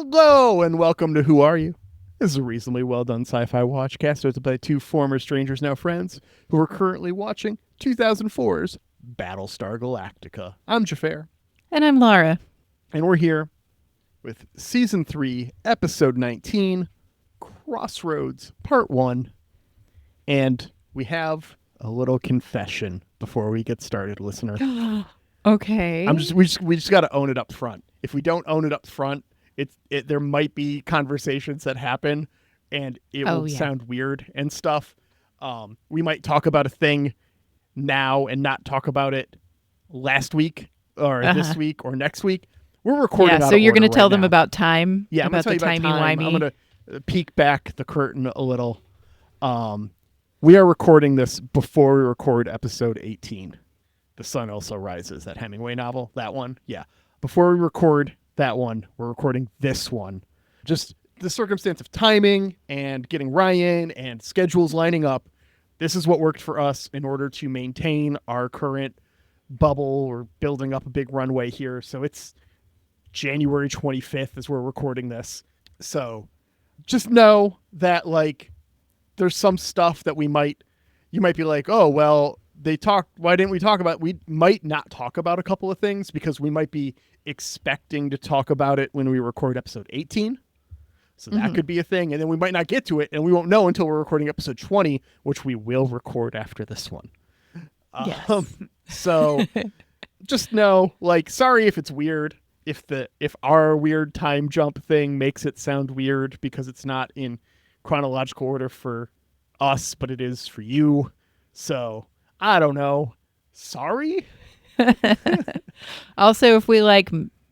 Hello and welcome to Who Are You? This is a reasonably well done sci-fi watchcast hosted by two former strangers, now friends, who are currently watching 2004's Battlestar Galactica. I'm Xhafer. And I'm Laura. And we're here with Season 3, Episode 19, Crossroads, Part 1. And we have a little confession before we get started, listener. Okay. We just got to own it up front. If we don't own it up front, there might be conversations that happen and it will sound weird and stuff. We might talk about a thing now and not talk about it last week or this week or next week. We're recording. Yeah, so you're going to tell them now. about time? Yeah, about I'm the going to tell you about time. timey-wimey? I'm going to peek back the curtain a little. We are recording this before we record episode 18. The Sun Also Rises, that Hemingway novel, that one. Yeah. Before we record that one, we're recording this one. Just the circumstance of timing and getting Ryan and schedules lining up. This is what worked for us in order to maintain our current bubble. We're building up a big runway here. So it's January 25th as we're recording this. So just know that there's some stuff that you might be like, oh, well, why didn't we talk about? We might not talk about a couple of things because we might be expecting to talk about it when we record episode 18. So that could be a thing. And then we might not get to it and we won't know until we're recording episode 20, which we will record after this one. Yes. So just know, sorry if it's weird, if our weird time jump thing makes it sound weird because it's not in chronological order for us, but it is for you. So I don't know. Sorry. Also, if we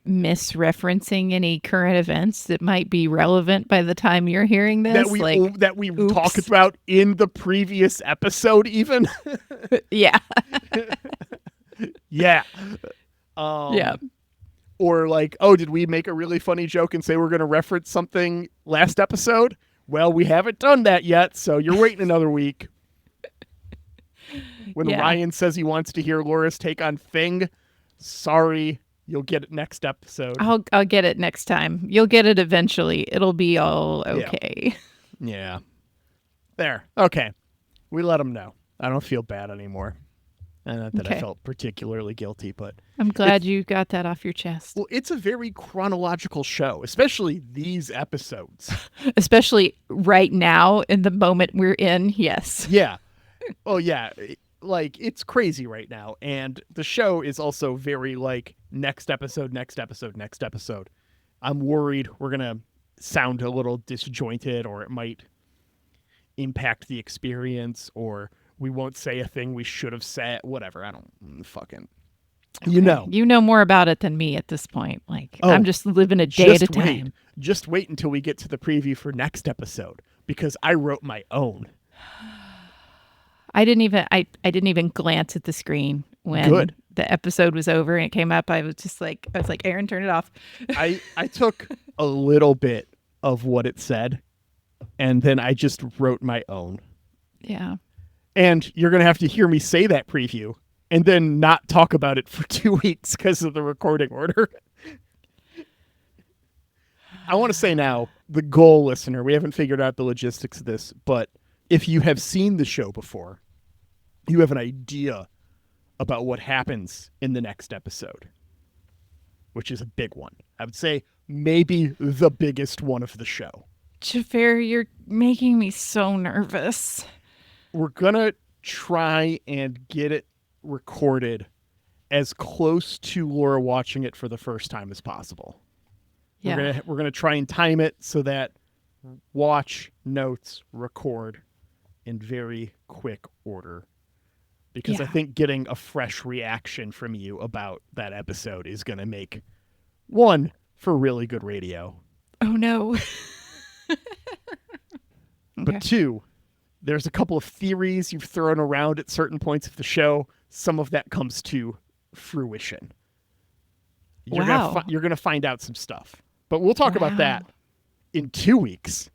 misreferencing any current events that might be relevant by the time you're hearing this, that we talked about in the previous episode, even. Yeah. Yeah. Yeah. Or oh, did we make a really funny joke and say we're going to reference something last episode? Well, we haven't done that yet, so you're waiting another week. When Ryan says he wants to hear Laura's take on Thing, sorry, you'll get it next episode. I'll get it next time. You'll get it eventually. It'll be all okay. Yeah. There. Okay. We let them know. I don't feel bad anymore. Not that I felt particularly guilty, but I'm glad you got that off your chest. Well, it's a very chronological show, especially these episodes. Especially right now in the moment we're in. Yes. Yeah. Oh, yeah. It's crazy right now. And the show is also very next episode, next episode, next episode. I'm worried we're going to sound a little disjointed, or it might impact the experience, or we won't say a thing we should have said. Whatever. I don't fucking... Okay. You know more about it than me at this point. I'm just living a day at a time. Just wait until we get to the preview for next episode, because I wrote my own. I didn't even glance at the screen when the episode was over and it came up. I was like, Aaron, turn it off. I took a little bit of what it said and then I just wrote my own. Yeah. And you're going to have to hear me say that preview and then not talk about it for 2 weeks because of the recording order. I want to say now, the goal, listener, we haven't figured out the logistics of this, but if you have seen the show before, you have an idea about what happens in the next episode, which is a big one. I would say maybe the biggest one of the show. Xhafer, you're making me so nervous. We're going to try and get it recorded as close to Laura watching it for the first time as possible. Yeah. We're gonna try and time it so that watch, notes, record in very quick order. Because I think getting a fresh reaction from you about that episode is going to make, one, for really good radio. Oh, no. But two, there's a couple of theories you've thrown around at certain points of the show. Some of that comes to fruition. You're going to find out some stuff. But we'll talk about that in 2 weeks.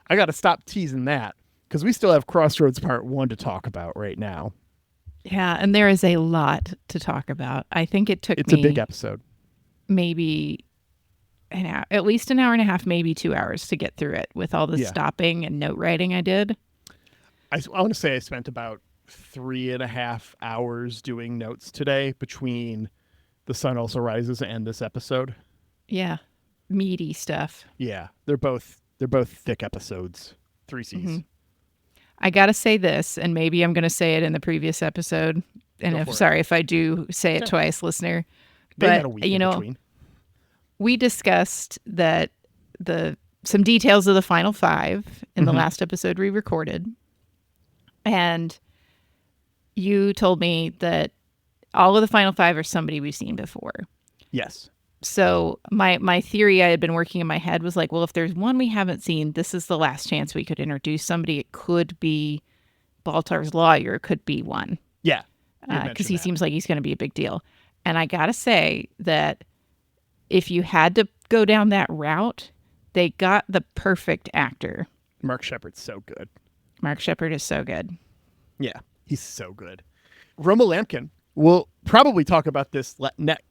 I got to stop teasing that because we still have Crossroads Part 1 to talk about right now. Yeah, and there is a lot to talk about. I think it's a big episode. Maybe at least an hour and a half, maybe 2 hours to get through it with all the stopping and note writing I did. I want to say I spent about 3.5 hours doing notes today between The Sun Also Rises and this episode. Yeah. Meaty stuff. Yeah. They're both thick episodes. 3 C's. Mm-hmm. I got to say this, and maybe I'm going to say it in the previous episode. And if I do say it twice, listener. But, we discussed that some details of the final 5 in the last episode we recorded. And you told me that all of the final 5 are somebody we've seen before. Yes. So my theory I had been working in my head was like, well, if there's one we haven't seen, this is the last chance we could introduce somebody. It could be Baltar's lawyer. It could be one. Yeah. Because he seems like he's going to be a big deal. And I got to say that if you had to go down that route, they got the perfect actor. Mark Sheppard's so good. Mark Sheppard is so good. Yeah, he's so good. Roma Lampkin, we'll probably talk about this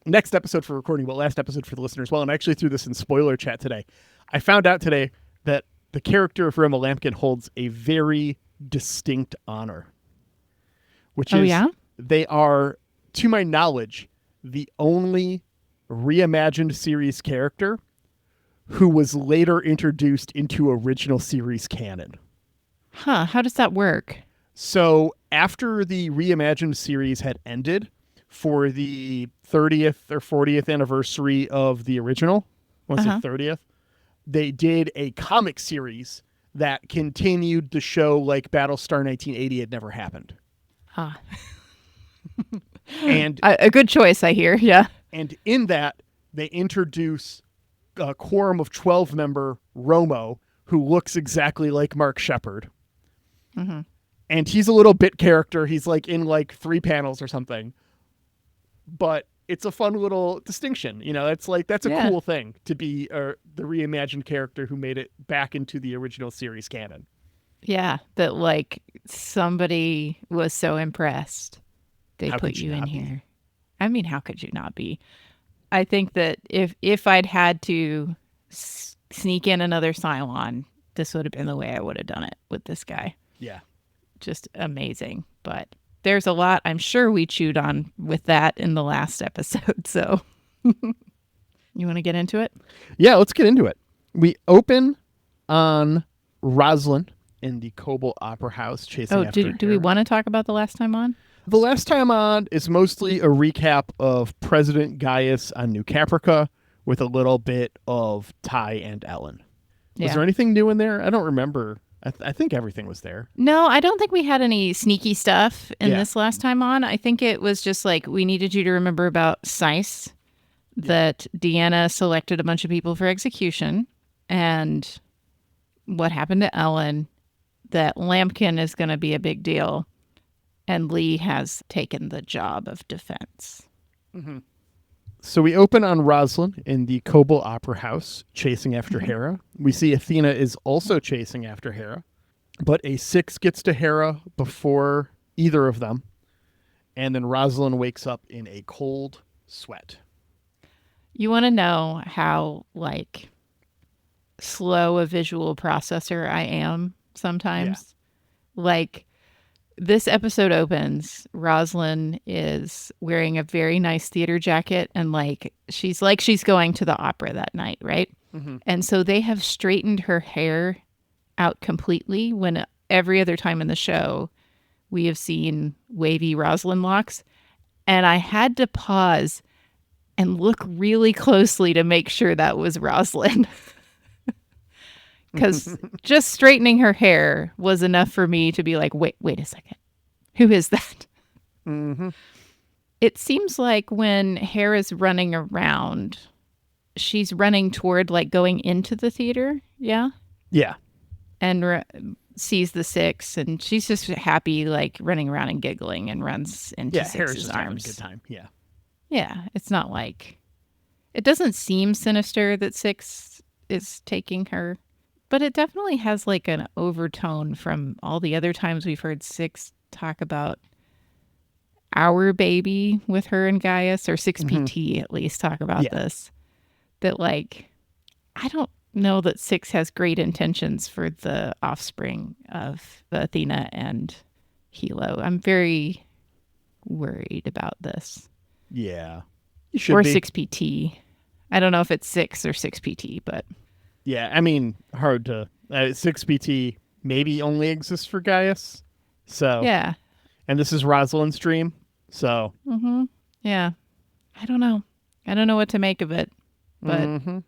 next episode for recording, but last episode for the listeners. Well, and I actually threw this in spoiler chat today. I found out today that the character of Roma Lampkin holds a very distinct honor. Which is, they are, to my knowledge, the only reimagined series character who was later introduced into original series canon. Huh, how does that work? So after the reimagined series had ended for the 30th or 40th anniversary of the original, once the 30th, they did a comic series that continued the show like Battlestar 1980 had never happened. Huh. And a good choice, I hear. Yeah. And in that, they introduce a quorum of 12-member Romo, who looks exactly like Mark Sheppard. Mm-hmm. And he's a little bit character. He's like in like 3 panels or something. But it's a fun little distinction. That's a cool thing to be the reimagined character who made it back into the original series canon. Yeah, that like somebody was so impressed they put you in here. I mean, how could you not be? I think that if I'd had to sneak in another Cylon, this would have been the way I would have done it with this guy. Yeah. Just amazing. But there's a lot I'm sure we chewed on with that in the last episode. So you want to get into it? Yeah, let's get into it. We open on Roslyn in the Cobalt Opera House chasing after do we want to talk about the last time on? The last time on is mostly a recap of President Gaius on New Caprica with a little bit of Ty and Ellen. Was there anything new in there? I don't remember. I think everything was there. No, I don't think we had any sneaky stuff in this last time on. I think it was just like we needed you to remember about Sice, that Deanna selected a bunch of people for execution, and what happened to Ellen, that Lampkin is going to be a big deal, and Lee has taken the job of defense. Mm-hmm. So we open on Roslyn in the Cobalt Opera House, chasing after Hera. We see Athena is also chasing after Hera, but a 6 gets to Hera before either of them, and then Roslyn wakes up in a cold sweat. You want to know how, like, slow a visual processor I am sometimes? Yeah. Like, this episode opens, Roslyn is wearing a very nice theater jacket, and she's going to the opera that night, right? Mm-hmm. And so they have straightened her hair out completely, when every other time in the show we have seen wavy Roslyn locks. And I had to pause and look really closely to make sure that was Roslyn. Because just straightening her hair was enough for me to be like, wait a second. Who is that? Mm-hmm. It seems like when Hera's running around, she's running toward going into the theater. Yeah? Yeah. And sees the 6, and she's just happy, running around and giggling, and runs into Six's arms. Having a good time. Yeah. Yeah. It's not it doesn't seem sinister that 6 is taking her. But it definitely has an overtone from all the other times we've heard 6 talk about our baby with her and Gaius, or 6PT at least talk about this. That I don't know that Six has great intentions for the offspring of Athena and Hilo. I'm very worried about this. Yeah. You should Or be. 6PT. I don't know if it's 6 or 6PT, but Yeah, I mean, hard to... 6PT maybe only exists for Gaius. So... yeah. And this is Rosalind's dream. So... Mm-hmm. Yeah. I don't know. I don't know what to make of it. But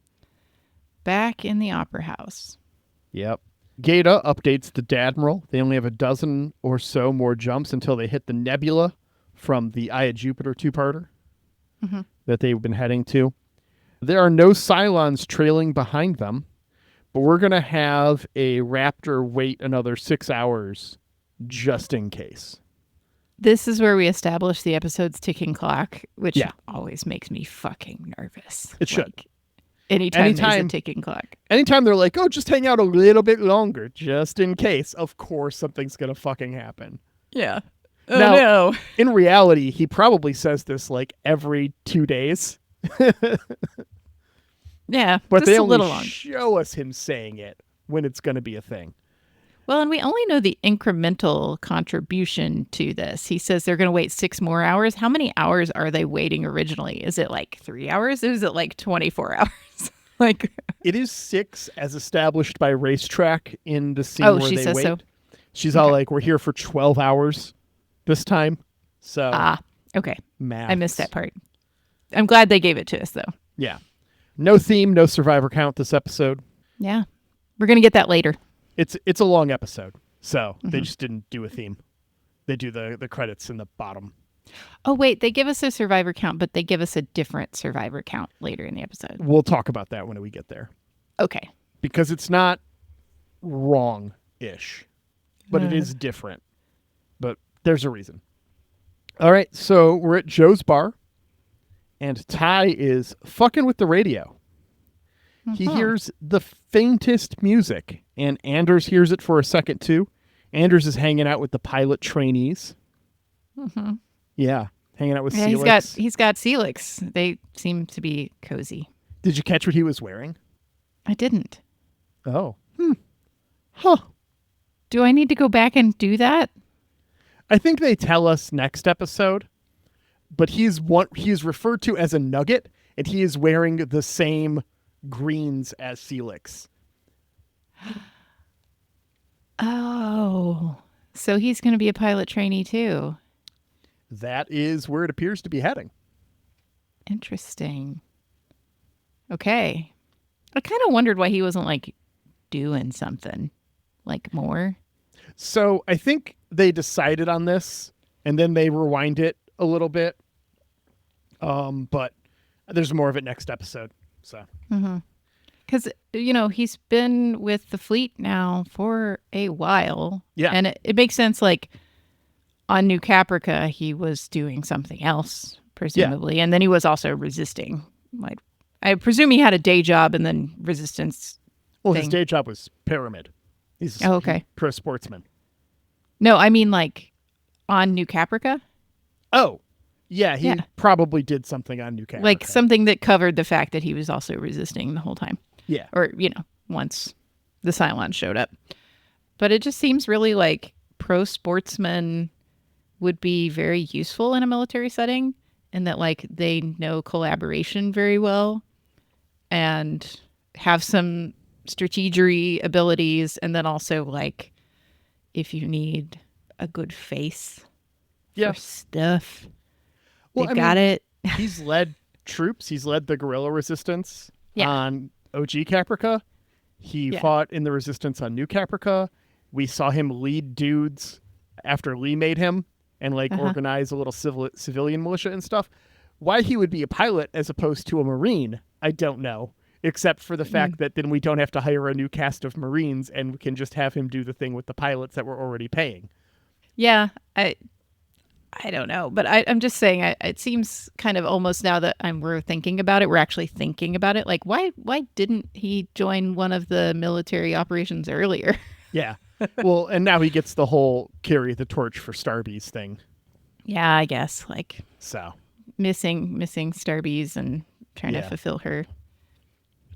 back in the opera house. Yep. Gata updates the Dadmiral. They only have a dozen or so more jumps until they hit the nebula from the Eye of Jupiter two-parter that they've been heading to. There are no Cylons trailing behind them, but we're going to have a Raptor wait another 6 hours just in case. This is where we establish the episode's ticking clock, which always makes me fucking nervous. It should. Anytime there's a ticking clock. Anytime they're like, oh, just hang out a little bit longer, just in case. Of course, something's going to fucking happen. Yeah. Oh, now, no. In reality, he probably says this like every 2 days. Yeah, but just they a only little long. show us him saying it when it's going to be a thing. Well, and we only know the incremental contribution to this. He says they're going to wait 6 more hours. How many hours are they waiting originally? Is it like 3 hours? Or is it like 24 hours? Like, it is 6 as established by Racetrack in the scene where she they says wait. So. She's all like, we're here for 12 hours this time. So okay. Maths. I missed that part. I'm glad they gave it to us, though. Yeah. No theme, no survivor count this episode. Yeah. We're going to get that later. It's a long episode, so they just didn't do a theme. They do the credits in the bottom. Oh, wait. They give us a survivor count, but they give us a different survivor count later in the episode. We'll talk about that when we get there. Okay. Because it's not wrong-ish, but it is different. But there's a reason. All right, so we're at Joe's bar, and Ty is fucking with the radio. He hears the faintest music, and Anders hears it for a second, too. Anders is hanging out with the pilot trainees. Yeah, hanging out with Celix. He's got Celix. They seem to be cozy. Did you catch what he was wearing? I didn't. Oh. Huh. Do I need to go back and do that? I think they tell us next episode, but he is referred to as a nugget, and he is wearing the same greens as Celix. Oh, so he's going to be a pilot trainee too. That is where it appears to be heading. Interesting. Okay. I kind of wondered why he wasn't like doing something like more. So I think they decided on this and then they rewind it a little bit. But there's more of it next episode. So, because, he's been with the fleet now for a while. Yeah. And it makes sense. Like on New Caprica, he was doing something else, presumably. Yeah. And then he was also resisting. Like, I presume he had a day job and then resistance. Well, his day job was Pyramid. He's a pro sportsman. No, I mean like on New Caprica. Oh, yeah. He probably did something on New Caprica. Like something that covered the fact that he was also resisting the whole time. Yeah. Or, once the Cylons showed up. But it just seems really like pro sportsmen would be very useful in a military setting, and that like they know collaboration very well and have some strategery abilities, and then also like if you need a good face for stuff, they've got it. He's led troops. He's led the guerrilla resistance on OG Caprica. He fought in the resistance on New Caprica. We saw him lead dudes after Lee made him and like organize a little civilian militia and stuff. Why he would be a pilot as opposed to a Marine, I don't know. Except for the fact that then we don't have to hire a new cast of Marines and we can just have him do the thing with the pilots that we're already paying. Yeah, I don't know. But I'm just saying, it seems kind of almost now that we're thinking about it, we're actually thinking about it. Like, why didn't he join one of the military operations earlier? Yeah. Well, and now he gets the whole carry the torch for Starbees thing. Yeah, I guess. Like, so missing Starbees and trying to fulfill her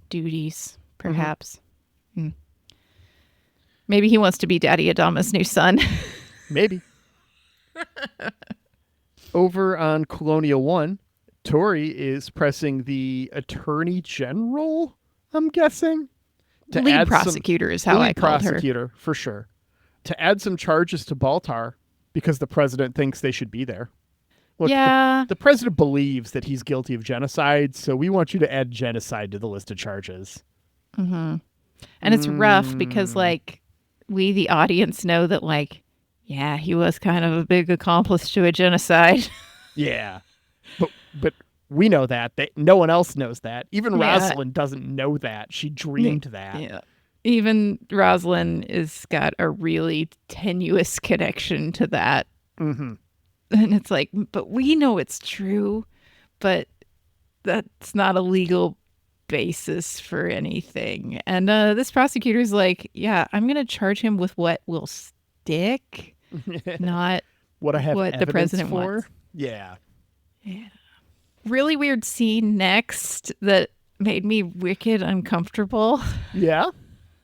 duties. perhaps. Maybe he wants to be Daddy Adama's new son. Maybe. Over on Colonial 1, Tori is pressing the Attorney General, I'm guessing. Lead prosecutor is how I called her. Lead prosecutor, for sure. To add some charges to Baltar because the president thinks they should be there. Look, yeah. The president believes that he's guilty of genocide, so we want you to add genocide to the list of charges. Mm-hmm. And it's rough because, like, we, the audience, know that, like, yeah, he was kind of a big accomplice to a genocide. Yeah. But we know that. No one else knows that. Even Rosalind doesn't know that. She dreamed that. Yeah. Even Rosalind has got a really tenuous connection to that. Mm-hmm. And it's like, but we know it's true, but that's not a legal basis for anything. And this prosecutor's like, yeah, I'm going to charge him with what will stick, not what I have what the president for. wants. Yeah. Yeah. Really weird scene next that made me wicked uncomfortable. Yeah.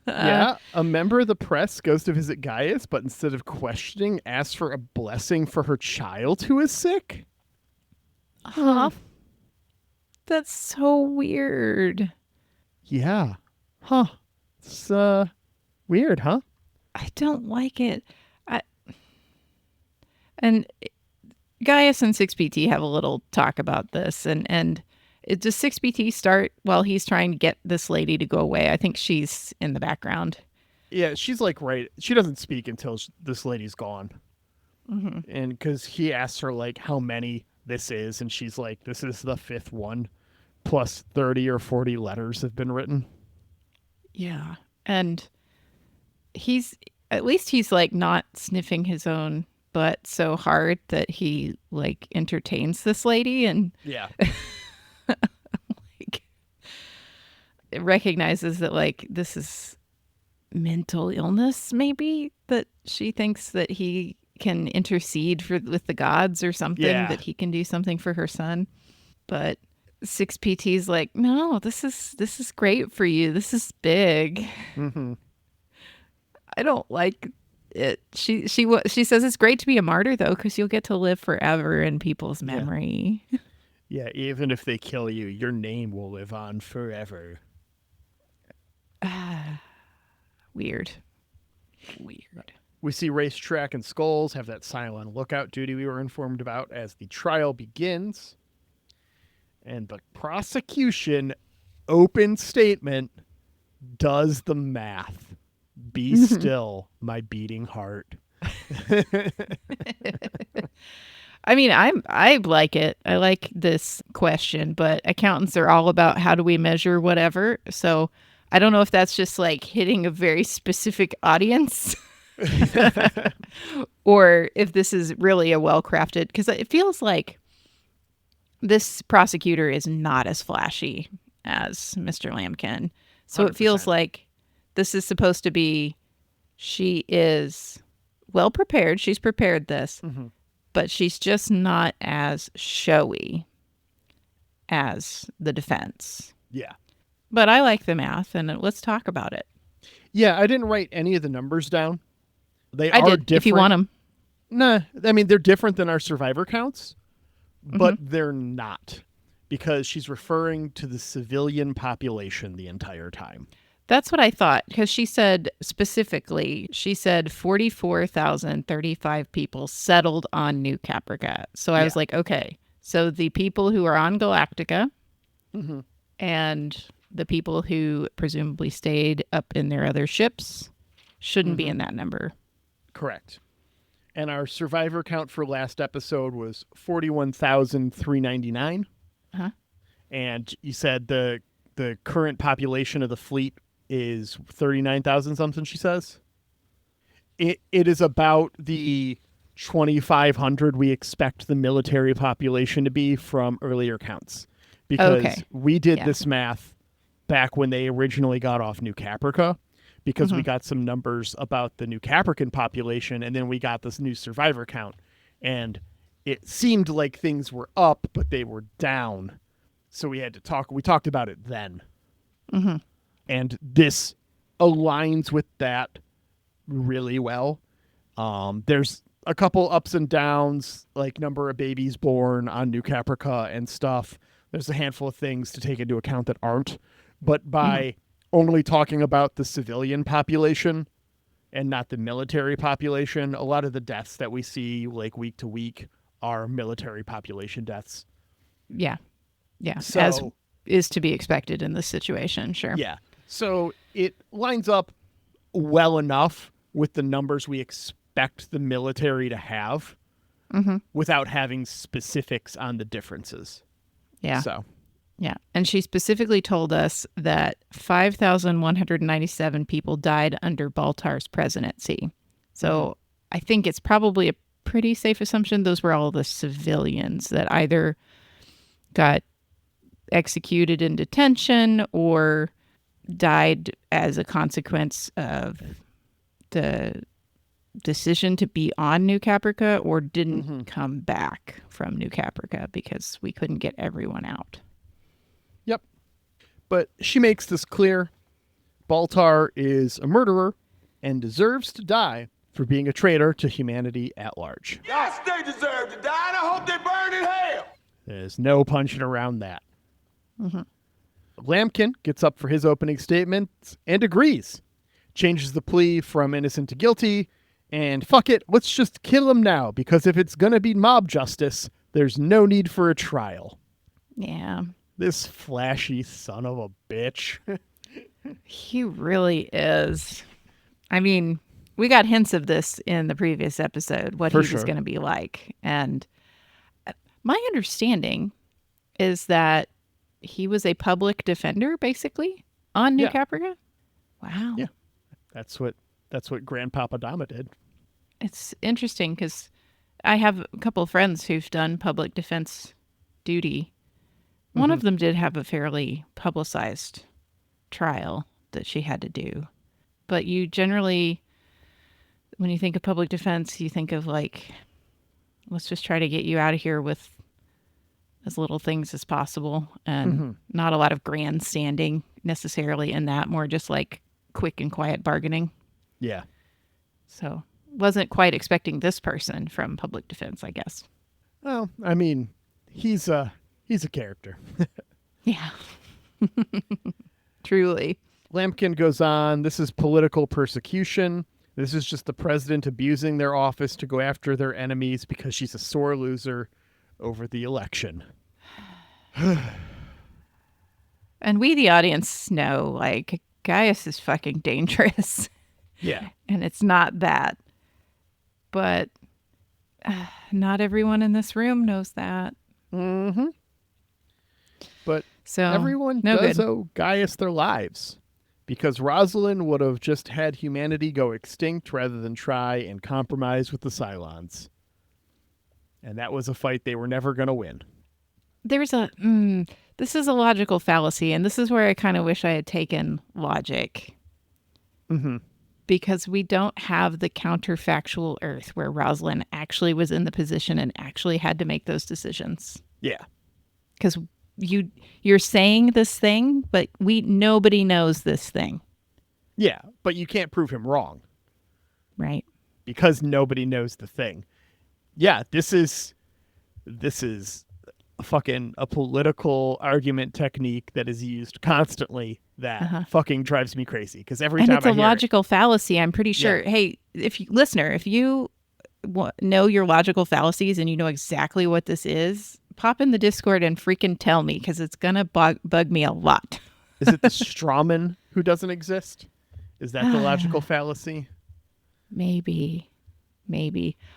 Yeah. A member of the press goes to visit Gaius, but instead of questioning, asks for a blessing for her child who is sick. Huh. That's so weird. Yeah. Huh. It's weird, huh? I don't like it. And Gaius and 6PT have a little talk about this, and does 6PT start while he's trying to get this lady to go away? I think she's in the background. Yeah, she's like she doesn't speak until this lady's gone. Mm-hmm. And because he asks her like how many this is, and she's like, this is the 5th one, plus 30 or 40 letters have been written. Yeah, and he's like not sniffing his own butt so hard that he like entertains this lady and like it recognizes that like this is mental illness, maybe, that she thinks that he can intercede with the gods or something, that he can do something for her son. But 6PT's like, no, this is great for you. This is big. Mm-hmm. I don't like it. She says it's great to be a martyr though, because you'll get to live forever in people's memory. Yeah, even if they kill you, your name will live on forever. Weird. We see Racetrack and Skulls have that silent lookout duty we were informed about as the trial begins. And the prosecution open statement does the math. Be still, my beating heart. I mean, I like it. I like this question, but accountants are all about how do we measure whatever. So I don't know if that's just like hitting a very specific audience or if this is really a well-crafted, because it feels like this prosecutor is not as flashy as Mr. Lambkin. So 100%. It feels like this is supposed to be, she is well prepared. She's prepared this, but she's just not as showy as the defense. Yeah. But I like the math, and let's talk about it. Yeah, I didn't write any of the numbers down. They are different. If you want them. Nah, I mean, they're different than our survivor counts, but they're not, because she's referring to the civilian population the entire time. That's what I thought, because she said specifically, 44,035 people settled on New Caprica. So I was like, okay, so the people who are on Galactica and the people who presumably stayed up in their other ships shouldn't be in that number. Correct. And our survivor count for last episode was 41,399. And you said the current population of the fleet is 39,000 something, she says. It is about the 2,500 we expect the military population to be from earlier counts. Because we did this math back when they originally got off New Caprica, because we got some numbers about the New Caprican population, and then we got this new survivor count. And it seemed like things were up, but they were down. So we had to talk. We talked about it then. And this aligns with that really well. There's a couple ups and downs, like number of babies born on New Caprica and stuff. There's a handful of things to take into account that aren't. But by only talking about the civilian population and not the military population, a lot of the deaths that we see like week to week are military population deaths. Yeah. Yeah. So, as is to be expected in this situation. Sure. Yeah. So it lines up well enough with the numbers we expect the military to have without having specifics on the differences. Yeah. So. Yeah. And she specifically told us that 5,197 people died under Baltar's presidency. So I think it's probably a pretty safe assumption those were all the civilians that either got executed in detention or died as a consequence of the decision to be on New Caprica or didn't come back from New Caprica because we couldn't get everyone out. Yep. But she makes this clear. Baltar is a murderer and deserves to die for being a traitor to humanity at large. Yes, they deserve to die, and I hope they burn in hell. There's no punching around that. Lampkin gets up for his opening statement and agrees. Changes the plea from innocent to guilty, and fuck it, let's just kill him now, because if it's gonna be mob justice, there's no need for a trial. Yeah. This flashy son of a bitch. He really is. I mean, we got hints of this in the previous episode, what For he was sure. going to be like. And my understanding is that he was a public defender, basically, on New Yeah. Caprica. Wow. Yeah. That's what Grandpapa Dama did. It's interesting because I have a couple of friends who've done public defense duty. One of them did have a fairly publicized trial that she had to do. But you generally, when you think of public defense, you think of like, let's just try to get you out of here with as little things as possible. And not a lot of grandstanding necessarily in that, more just like quick and quiet bargaining. Yeah. So wasn't quite expecting this person from public defense, I guess. Well, I mean, he's a character. Yeah. Truly. Lampkin goes on, this is political persecution. This is just the president abusing their office to go after their enemies because she's a sore loser over the election. And we, the audience, know, like, Gaius is fucking dangerous. Yeah. And it's not that. But not everyone in this room knows that. But So everyone no does good. owe Gaius their lives. Because Rosalind would have just had humanity go extinct rather than try and compromise with the Cylons. And that was a fight they were never going to win. There's a, this is a logical fallacy. And this is where I kind of wish I had taken logic. Because we don't have the counterfactual Earth where Rosalind actually was in the position and actually had to make those decisions. Yeah. Because you're saying this thing, but nobody knows this thing, Yeah, but you can't prove him wrong right? because nobody knows the thing. Yeah, this is fucking a political argument technique that is used constantly that fucking drives me crazy because every And time it's a I hear logical fallacy. I'm pretty sure. Yeah. Hey, listener, if you know your logical fallacies and you know exactly what this is, pop in the Discord and freaking tell me because it's gonna bug me a lot. is it the strawman who doesn't exist? Is that the logical fallacy? Maybe.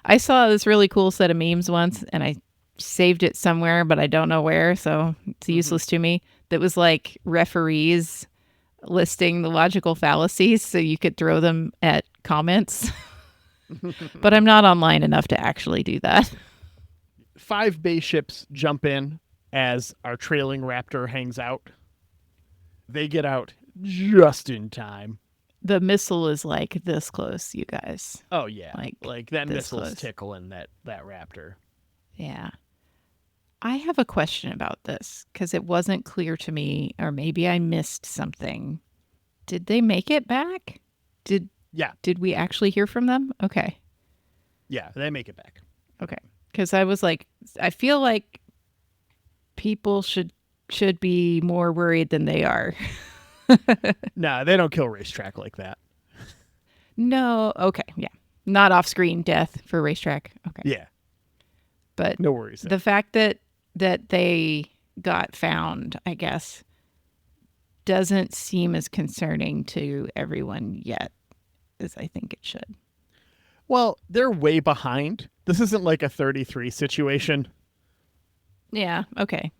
I saw this really cool set of memes once, and I saved it somewhere, but I don't know where, so it's useless to me. That was like referees listing the logical fallacies so you could throw them at comments. But I'm not online enough to actually do that. 5 base ships jump in as our trailing Raptor hangs out. They get out just in time. The missile is like this close, you guys. Oh yeah, like that this missile's close. tickling that Raptor. Yeah. I have a question about this because it wasn't clear to me, or maybe I missed something. Did they make it back? Did we actually hear from them? Okay. Yeah, they make it back. Okay. Because I was like, I feel like people should be more worried than they are. Nah, they don't kill Racetrack like that. No. Okay. Yeah. Not off-screen death for Racetrack. Okay. Yeah. But no worries. The fact that they got found, I guess, doesn't seem as concerning to everyone yet as I think it should. Well, they're way behind. This isn't like a 33 situation. Yeah. Okay.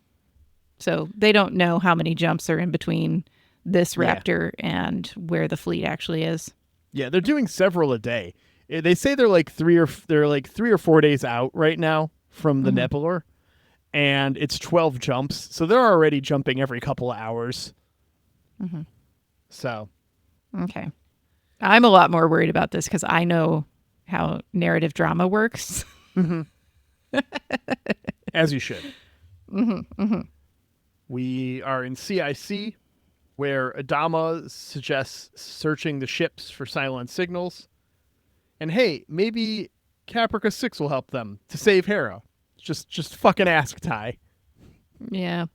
So they don't know how many jumps are in between this Raptor and where the fleet actually is. Yeah, they're doing several a day. They say they're like 3 or 4 days out right now from the Nebulor, and it's 12 jumps. So they're already jumping every couple of hours. Mm-hmm. So, okay, I'm a lot more worried about this because I know how narrative drama works. As you should. Mm-hmm. Mm-hmm. We are in CIC, where Adama suggests searching the ships for silent signals. And hey, maybe Caprica 6 will help them to save Hera. Just fucking ask Ty. Yeah.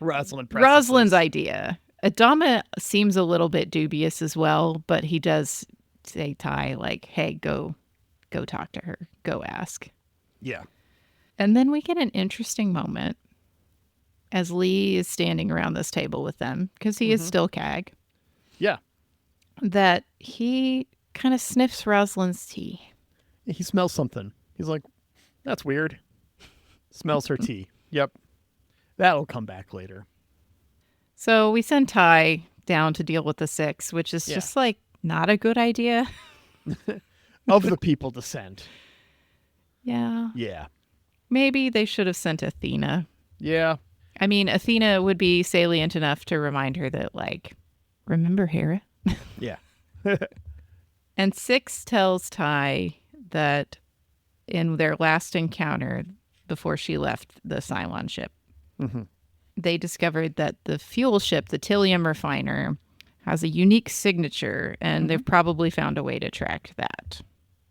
Rosalind's idea. Adama seems a little bit dubious as well, but he does say Ty, like, hey, go talk to her. Go ask. Yeah. And then we get an interesting moment as Lee is standing around this table with them, because he is still CAG. Yeah. That he kind of sniffs Rosalind's tea. He smells something. He's like, that's weird. Smells her tea. Yep. That'll come back later. So we send Ty down to deal with the 6, which is just like not a good idea. Of the people to send. Yeah. Yeah. Maybe they should have sent Athena. Yeah. I mean, Athena would be salient enough to remind her that, like, remember Hera? Yeah. And 6 tells Ty that in their last encounter, before she left the Cylon ship, they discovered that the fuel ship, the Tillium refiner, has a unique signature, and they've probably found a way to track that.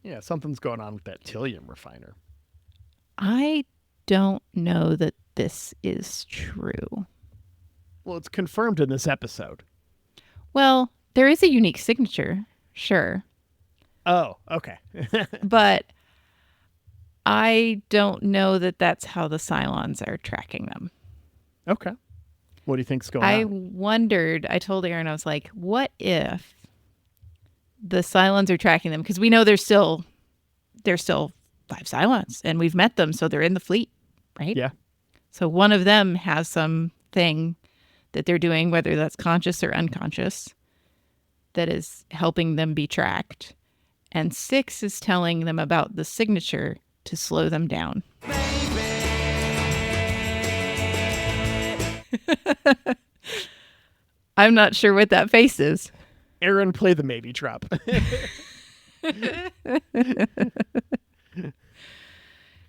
Yeah, something's going on with that Tillium refiner. I don't know that this is true. Well, it's confirmed in this episode. Well, there is a unique signature, sure. Oh, okay. But I don't know that that's how the Cylons are tracking them. Okay. What do you think's going I on? wondered, I told Aaron, I was like, what if the Cylons are tracking them? Because we know there's still 5 Cylons, and we've met them, so they're in the fleet, right? Yeah. So one of them has something that they're doing, whether that's conscious or unconscious, that is helping them be tracked. And 6 is telling them about the signature to slow them down. I'm not sure what that face is. Aaron, play the maybe drop.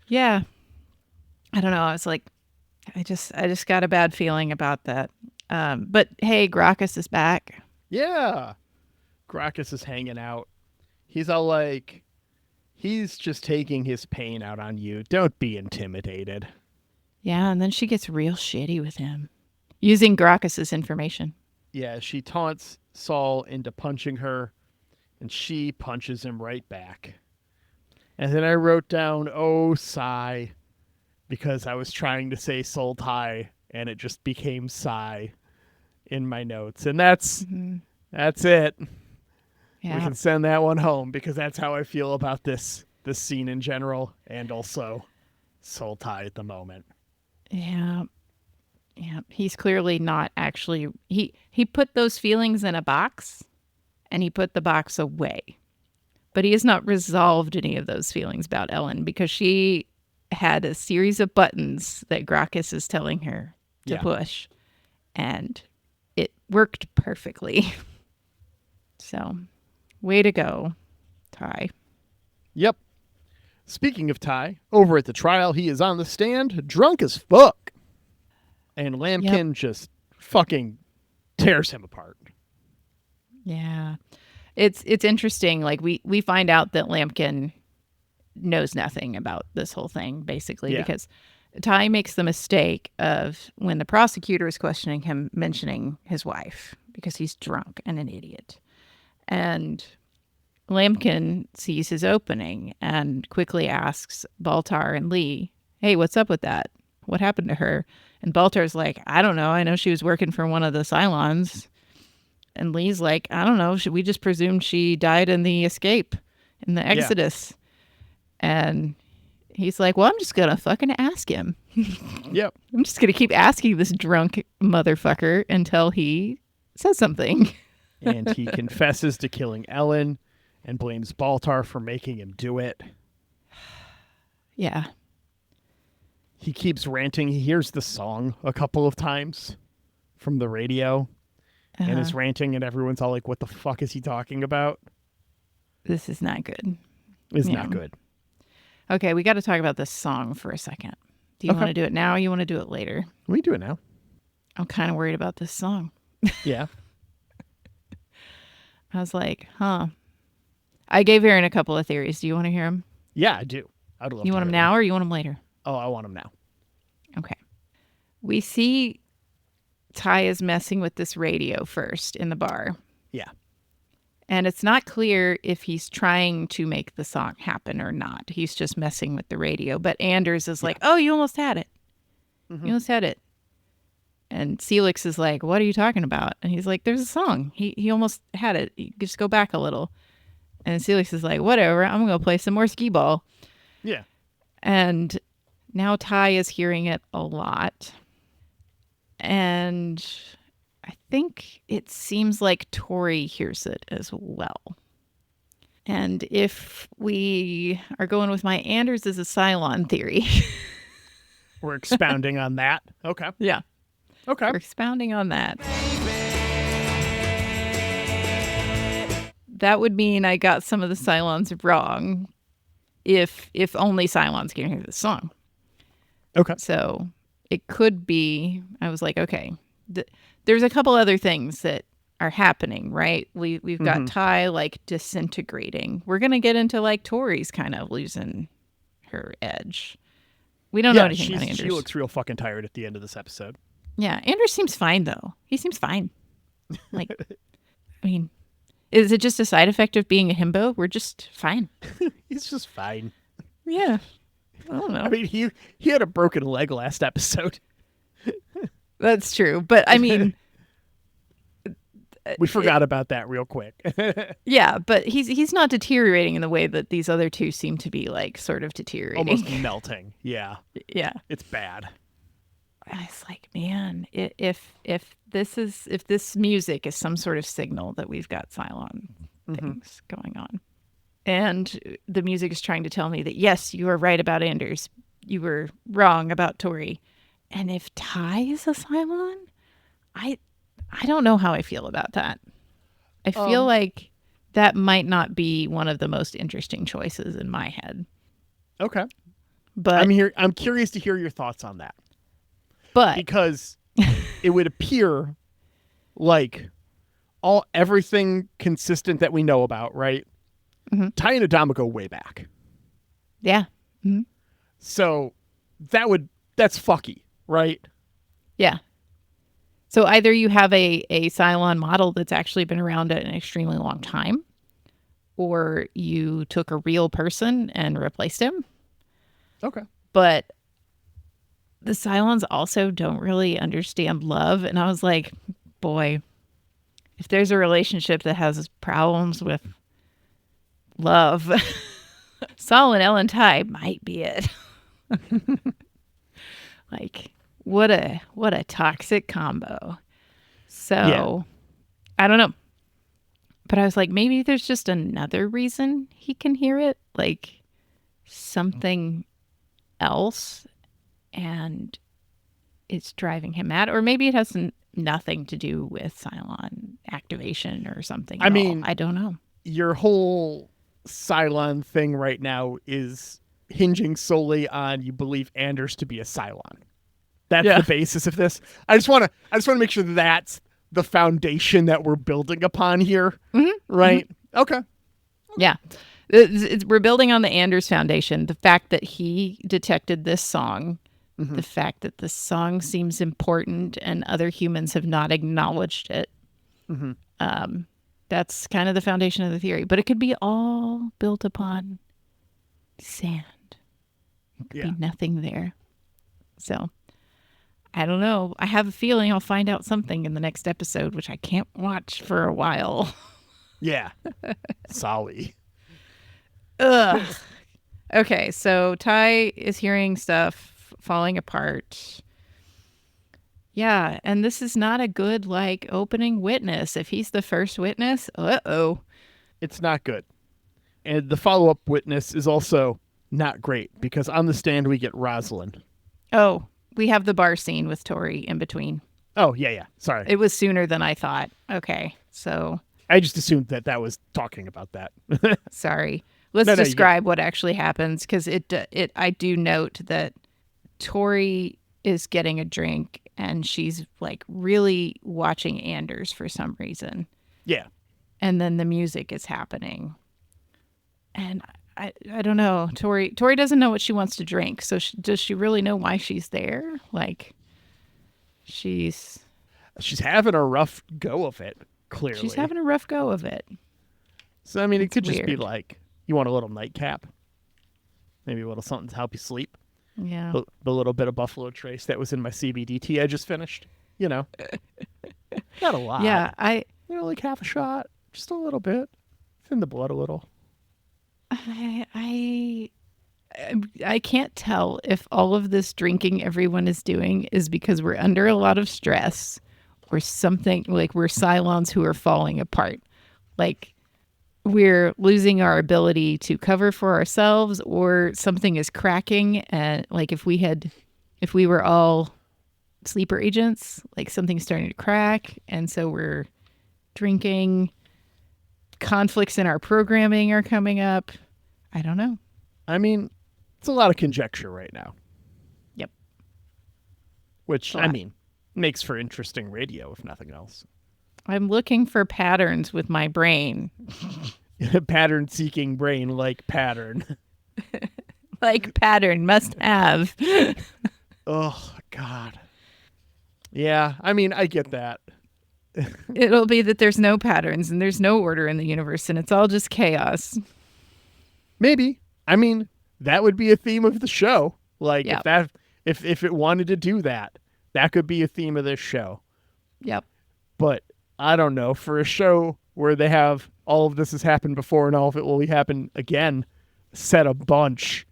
Yeah. I don't know. I was like, I just got a bad feeling about that. But hey, Gracchus is back. Yeah. Gracchus is hanging out. He's all like, he's just taking his pain out on you. Don't be intimidated. Yeah, and then she gets real shitty with him, using Gracchus's information. Yeah, she taunts Saul into punching her, and she punches him right back. And then I wrote down, oh, sigh, because I was trying to say Soul Tie, and it just became sigh in my notes. And that's it. Yeah. We can send that one home, because that's how I feel about this scene in general, and also Soul Tie at the moment. Yeah. Yeah. He's clearly not actually... He put those feelings in a box, and he put the box away. But he has not resolved any of those feelings about Ellen, because she had a series of buttons that Gracchus is telling her to push. And it worked perfectly. So, way to go, Ty. Yep. Speaking of Ty, over at the trial, he is on the stand, drunk as fuck. And Lambkin just fucking tears him apart. Yeah. It's interesting. Like we find out that Lampkin knows nothing about this whole thing, basically, because Ty makes the mistake of, when the prosecutor is questioning him, mentioning his wife because he's drunk and an idiot. And Lampkin sees his opening and quickly asks Baltar and Lee, hey, what's up with that? What happened to her? And Baltar's like, I don't know. I know she was working for one of the Cylons. And Lee's like, I don't know. We just presumed she died in the escape, in the Exodus. And he's like, well, I'm just going to fucking ask him. Yep. I'm just going to keep asking this drunk motherfucker until he says something. And he confesses to killing Ellen and blames Baltar for making him do it. Yeah. He keeps ranting. He hears the song a couple of times from the radio and is ranting, and everyone's all like, what the fuck is he talking about? This is not good. It's not good. Okay, we got to talk about this song for a second. Do you want to do it now or you want to do it later? We do it now. I'm kind of worried about this song. Yeah. I was like, I gave Aaron a couple of theories. Do you want to hear them? Yeah, I do. I'd love You to want hear them now or you want them later? Oh, I want them now. Okay. We see Ty is messing with this radio first in the bar. Yeah. And it's not clear if he's trying to make the song happen or not. He's just messing with the radio. But Anders is like, oh, you almost had it. You almost had it. And Celix is like, what are you talking about? And he's like, there's a song. He almost had it. You just go back a little. And Celix is like, whatever. I'm going to play some more skee ball. Yeah. And now Ty is hearing it a lot. And I think it seems like Tori hears it as well. And if we are going with my Anders is a Cylon theory. We're expounding on that. Okay. Yeah. Okay. We're expounding on that. That would mean I got some of the Cylons wrong if only Cylons can hear this song. Okay. So it could be, I was like, okay, there's a couple other things that are happening, right? We've got Ty like disintegrating. We're going to get into like Tori's kind of losing her edge. We don't know anything about Anders. She looks real fucking tired at the end of this episode. Yeah. Anders seems fine though. He seems fine. Like, I mean, is it just a side effect of being a himbo? We're just fine. He's just fine. Yeah. I don't know. I mean, he had a broken leg last episode. That's true. But I mean, we forgot about that real quick. Yeah, but he's not deteriorating in the way that these other two seem to be like sort of deteriorating. Almost melting. Yeah. Yeah. It's bad. I was like, man, if this music is some sort of signal that we've got Cylon things going on. And the music is trying to tell me that, yes, you are right about Anders. You were wrong about Tori. And if Ty is a Cylon, I don't know how I feel about that. I feel like that might not be one of the most interesting choices in my head. Okay. But I'm curious to hear your thoughts on that. But because it would appear like everything consistent that we know about, right? Ty and Adama go way back. Yeah. So that's fucky, right? Yeah. So either you have a Cylon model that's actually been around an extremely long time, or you took a real person and replaced him. Okay. But the Cylons also don't really understand love. And I was like, boy, if there's a relationship that has problems with love, Sol and Ellen Ty might be it. Like, what a toxic combo. So, I don't know. But I was like, maybe there's just another reason he can hear it, like something else, and it's driving him mad. Or maybe it has nothing to do with Cylon activation or something. I mean, I don't know. Your whole Cylon thing right now is hinging solely on you believe Anders to be a Cylon. That's the basis of this. I just want to make sure that's the foundation that we're building upon here, Mm-hmm. right? Okay. Yeah. We're building on the Anders Foundation. The fact that he detected this song, the fact that this song seems important and other humans have not acknowledged it. That's kind of the foundation of the theory. But it could be all built upon sand. Could be nothing there. So, I don't know. I have a feeling I'll find out something in the next episode, which I can't watch for a while. Yeah. Sorry. Ugh. Okay, so Ty is hearing stuff falling apart. Yeah, and this is not a good, like, opening witness. If he's the first witness, uh-oh. It's not good. And the follow-up witness is also not great because on the stand we get Rosalind. Oh, we have the bar scene with Tori in between. Oh, yeah. Sorry. It was sooner than I thought. Okay, so I just assumed that was talking about that. sorry. Let's describe what actually happens, because I do note that Tori is getting a drink and she's like really watching Anders for some reason. Yeah. And then the music is happening. And I don't know. Tori doesn't know what she wants to drink. So does she really know why she's there? Like, she's having a rough go of it, clearly. She's having a rough go of it. So, I mean, it could just be weird. like, you want a little nightcap? Maybe a little something to help you sleep? Yeah. The little bit of Buffalo Trace that was in my CBD tea I just finished. You know. Not a lot. Yeah, like half a shot. Just a little bit. Thin the blood a little. I can't tell if all of this drinking everyone is doing is because we're under a lot of stress or something, like we're Cylons who are falling apart. Like, we're losing our ability to cover for ourselves, or something is cracking. And like, if we were all sleeper agents, like something's starting to crack. And so we're drinking. Conflicts in our programming are coming up. I don't know. I mean, it's a lot of conjecture right now. Yep. Which, I mean, makes for interesting radio, if nothing else. I'm looking for patterns with my brain. Pattern-seeking brain, like pattern. Like pattern, must have. Oh, God. Yeah, I mean, I get that. It'll be that there's no patterns and there's no order in the universe and it's all just chaos. Maybe. I mean, that would be a theme of the show. Like, Yep. if it wanted to do that, that could be a theme of this show. Yep. But I don't know, for a show where they have all of this has happened before and all of it will happen again, set a bunch.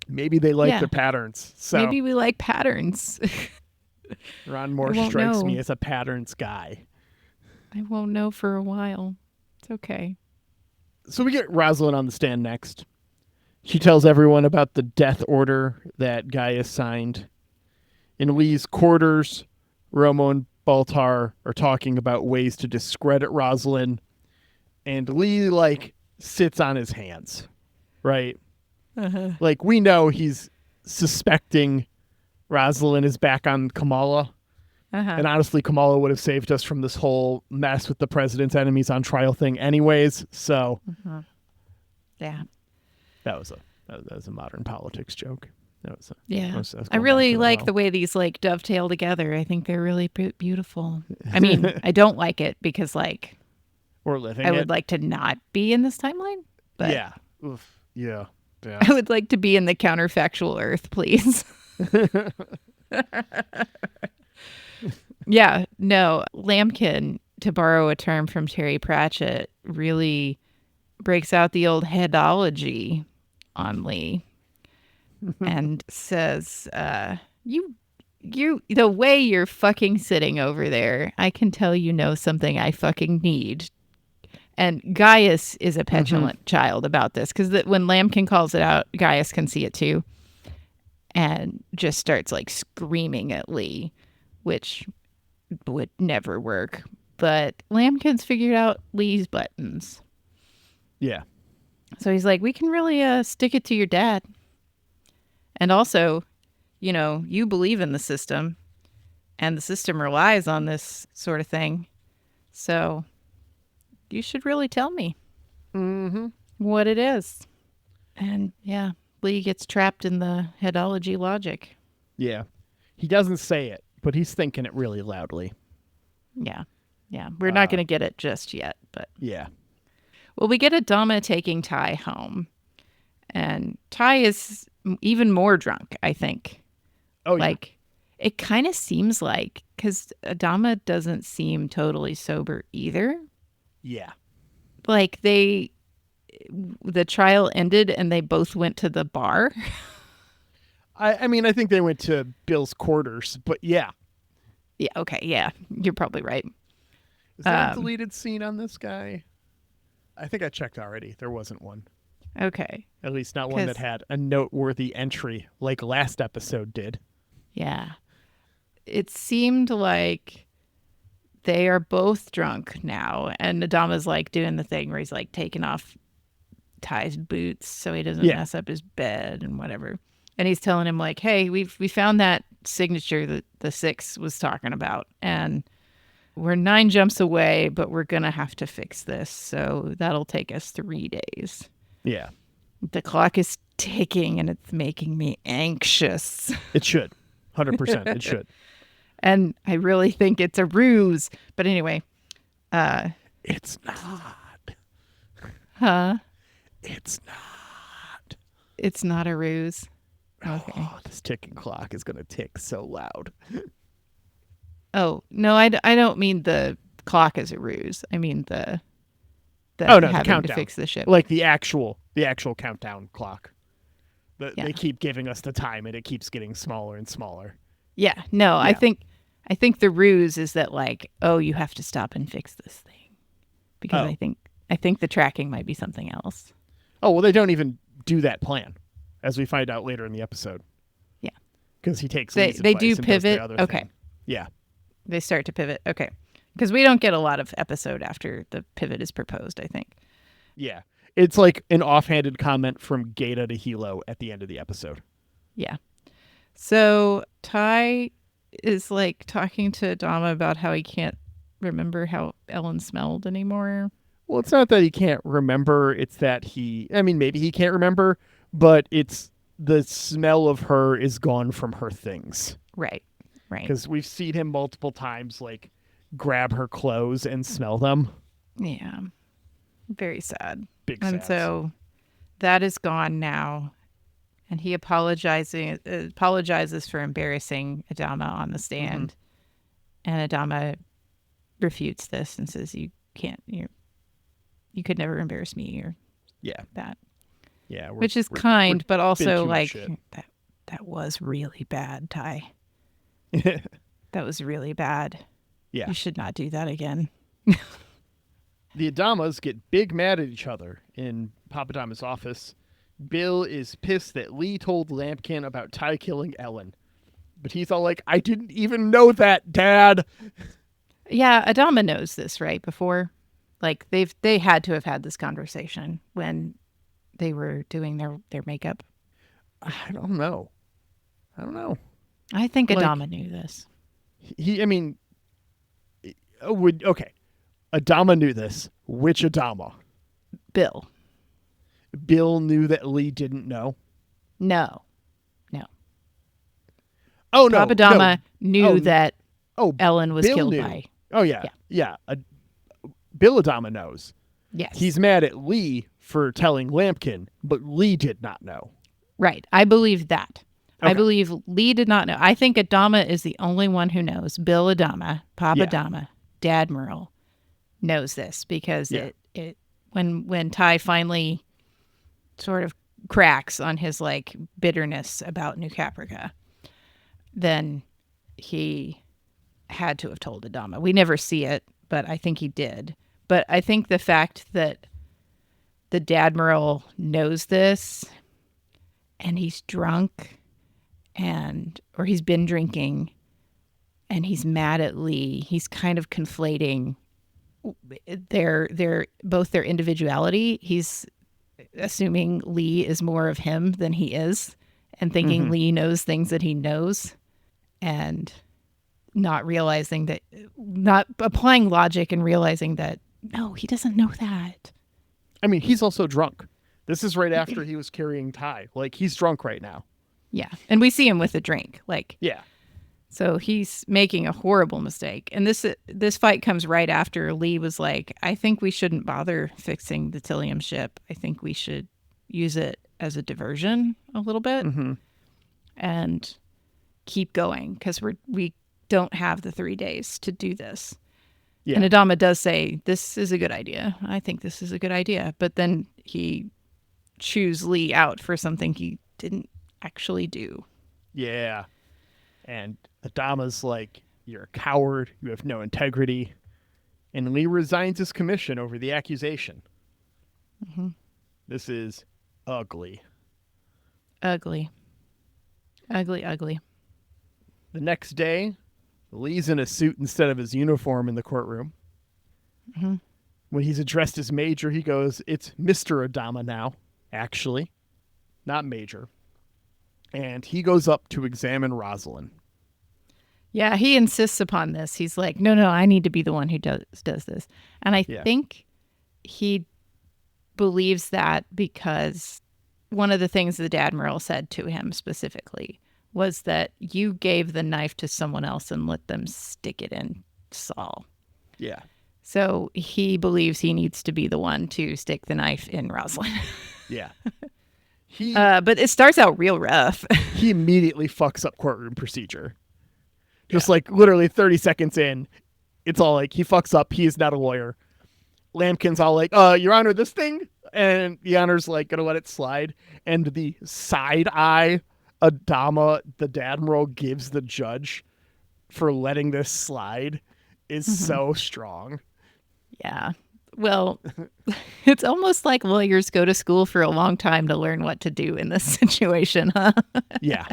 Maybe they like the patterns. So maybe we like patterns. Ron Moore strikes me as a patterns guy. I won't know for a while. It's okay. So we get Rosalind on the stand next. She tells everyone about the death order that Gaius signed. In Lee's quarters, Romo and Baltar are talking about ways to discredit Rosalind. And Lee, like, sits on his hands, right? Like, we know he's suspecting Rosalind is back on Kamala. And honestly, Kamala would have saved us from this whole mess with the president's enemies on trial thing anyways. So Yeah. that was a modern politics joke. That was I really like the way these like dovetail together. I think they're really beautiful. I mean, I don't like it because like we're living I would like to not be in this timeline. But yeah. Oof. Yeah. I would like to be in the counterfactual Earth, please. Yeah, no, Lambkin, to borrow a term from Terry Pratchett, really breaks out the old headology on Lee and says, you, the way you're fucking sitting over there, I can tell you know something I fucking need. And Gaius is a petulant child about this, because when Lambkin calls it out, Gaius can see it too. And just starts like screaming at Lee, which would never work. But Lambkin's figured out Lee's buttons. Yeah. So he's like, we can really stick it to your dad. And also, you know, you believe in the system. And the system relies on this sort of thing. So you should really tell me what it is. And yeah, Lee gets trapped in the headology logic. Yeah. He doesn't say it, but he's thinking it really loudly. Yeah. Yeah. We're not going to get it just yet, but. Yeah. Well, we get Adama taking Ty home. And Ty is even more drunk, I think. Oh, yeah. Like, it kind of seems like, because Adama doesn't seem totally sober either. Yeah. Like, the trial ended and they both went to the bar. I mean, I think they went to Bill's quarters, but yeah. Yeah, okay, yeah. You're probably right. Is there a deleted scene on this guy? I think I checked already. There wasn't one. Okay. At least not one that had a noteworthy entry like last episode did. Yeah. It seemed like they are both drunk now, and Adama's like doing the thing where he's like taking off Ty's boots so he doesn't mess up his bed and whatever. And he's telling him like, hey, we found that signature that the 6 was talking about, and we're 9 jumps away, but we're going to have to fix this. So that'll take us 3 days. Yeah. The clock is ticking and it's making me anxious. It should. 100% it should. And I really think it's a ruse. But anyway. It's not. Huh? It's not. It's not a ruse. Okay. Oh, this ticking clock is going to tick so loud. Oh, no, I don't mean the clock as a ruse. I mean the the having countdown. to fix the ship. Like the actual countdown clock. They keep giving us the time and it keeps getting smaller and smaller. Yeah. No, Yeah. I think the ruse is that like, oh, you have to stop and fix this thing. Because I think the tracking might be something else. Oh, well, they don't even do that plan, as we find out later in the episode. Yeah. Because he takes They Lee's advice do and does pivot. the other Okay. thing. Yeah. They start to pivot. Okay. Because we don't get a lot of episode after the pivot is proposed, I think. Yeah. It's like an offhanded comment from Gata to Hilo at the end of the episode. Yeah. So Ty is like talking to Adama about how he can't remember how Ellen smelled anymore. Well, it's not that he can't remember. It's that maybe he can't remember, but it's the smell of her is gone from her things. Right. Because we've seen him multiple times, like, grab her clothes and smell them. Yeah. Very sad. Big And sads. so that is gone now. And he apologizes for embarrassing Adama on the stand. And Adama refutes this and says, you could never embarrass me or that. Yeah. Which is kind, we're but also too much like shit. that was really bad, Ty. That was really bad. Yeah. You should not do that again. The Adamas get big mad at each other in Papa Adama's office. Bill is pissed that Lee told Lampkin about Ty killing Ellen. But he's all like, I didn't even know that, Dad. Yeah, Adama knows this, right? Before, like they had to have had this conversation when they were doing their makeup. I don't know. I think Like- Adama knew this. Adama knew this. Which Adama? Bill. Bill knew that Lee didn't know. No. Oh no, Papa Adama knew that Oh, Ellen was Bill killed knew. by. Oh yeah. Bill Adama knows. Yes. He's mad at Lee for telling Lampkin, but Lee did not know. Right. I believe that. I Okay. believe Lee did not know. I think Adama is the only one who knows. Bill Adama, Papa Yeah. Adama, Dad Merle knows this because Yeah. it when Ty finally sort of cracks on his like bitterness about New Caprica, then he had to have told Adama. We never see it, but I think he did. But I think the fact that the Dad Merle knows this and he's drunk or he's been drinking and he's mad at Lee, he's kind of conflating both their individuality. He's assuming Lee is more of him than he is and thinking Lee knows things that he knows. And not applying logic and realizing that, no, he doesn't know that. I mean, he's also drunk. This is right after he was carrying Ty. Like, he's drunk right now. Yeah. And we see him with a drink. Like, Yeah. so he's making a horrible mistake. And this fight comes right after Lee was like, I think we shouldn't bother fixing the Tillium ship. I think we should use it as a diversion a little bit and keep going because we don't have the 3 days to do this. Yeah. And Adama does say, this is a good idea. I think this is a good idea. But then he chews Lee out for something he didn't actually do. Yeah. And Adama's like, you're a coward. You have no integrity. And Lee resigns his commission over the accusation. Mm-hmm. This is ugly. Ugly. Ugly, ugly. The next day, Lee's in a suit instead of his uniform in the courtroom. Mm-hmm. When he's addressed as Major, he goes, it's Mr. Adama now, actually, not Major. And he goes up to examine Rosalind. Yeah, he insists upon this. He's like, no, I need to be the one who does this. And I think he believes that because one of the things the Admiral said to him specifically was that you gave the knife to someone else and let them stick it in Saul. Yeah. So he believes he needs to be the one to stick the knife in Rosalind. Yeah. But it starts out real rough. He immediately fucks up courtroom procedure. Just like literally 30 seconds in, it's all like he fucks up. He is not a lawyer. Lampkin's all like, Your Honor, this thing? And the Honor's like, gonna let it slide. And the side eye Adama, the Admiral, gives the judge for letting this slide is so strong. Yeah. Well, it's almost like lawyers go to school for a long time to learn what to do in this situation, huh? Yeah.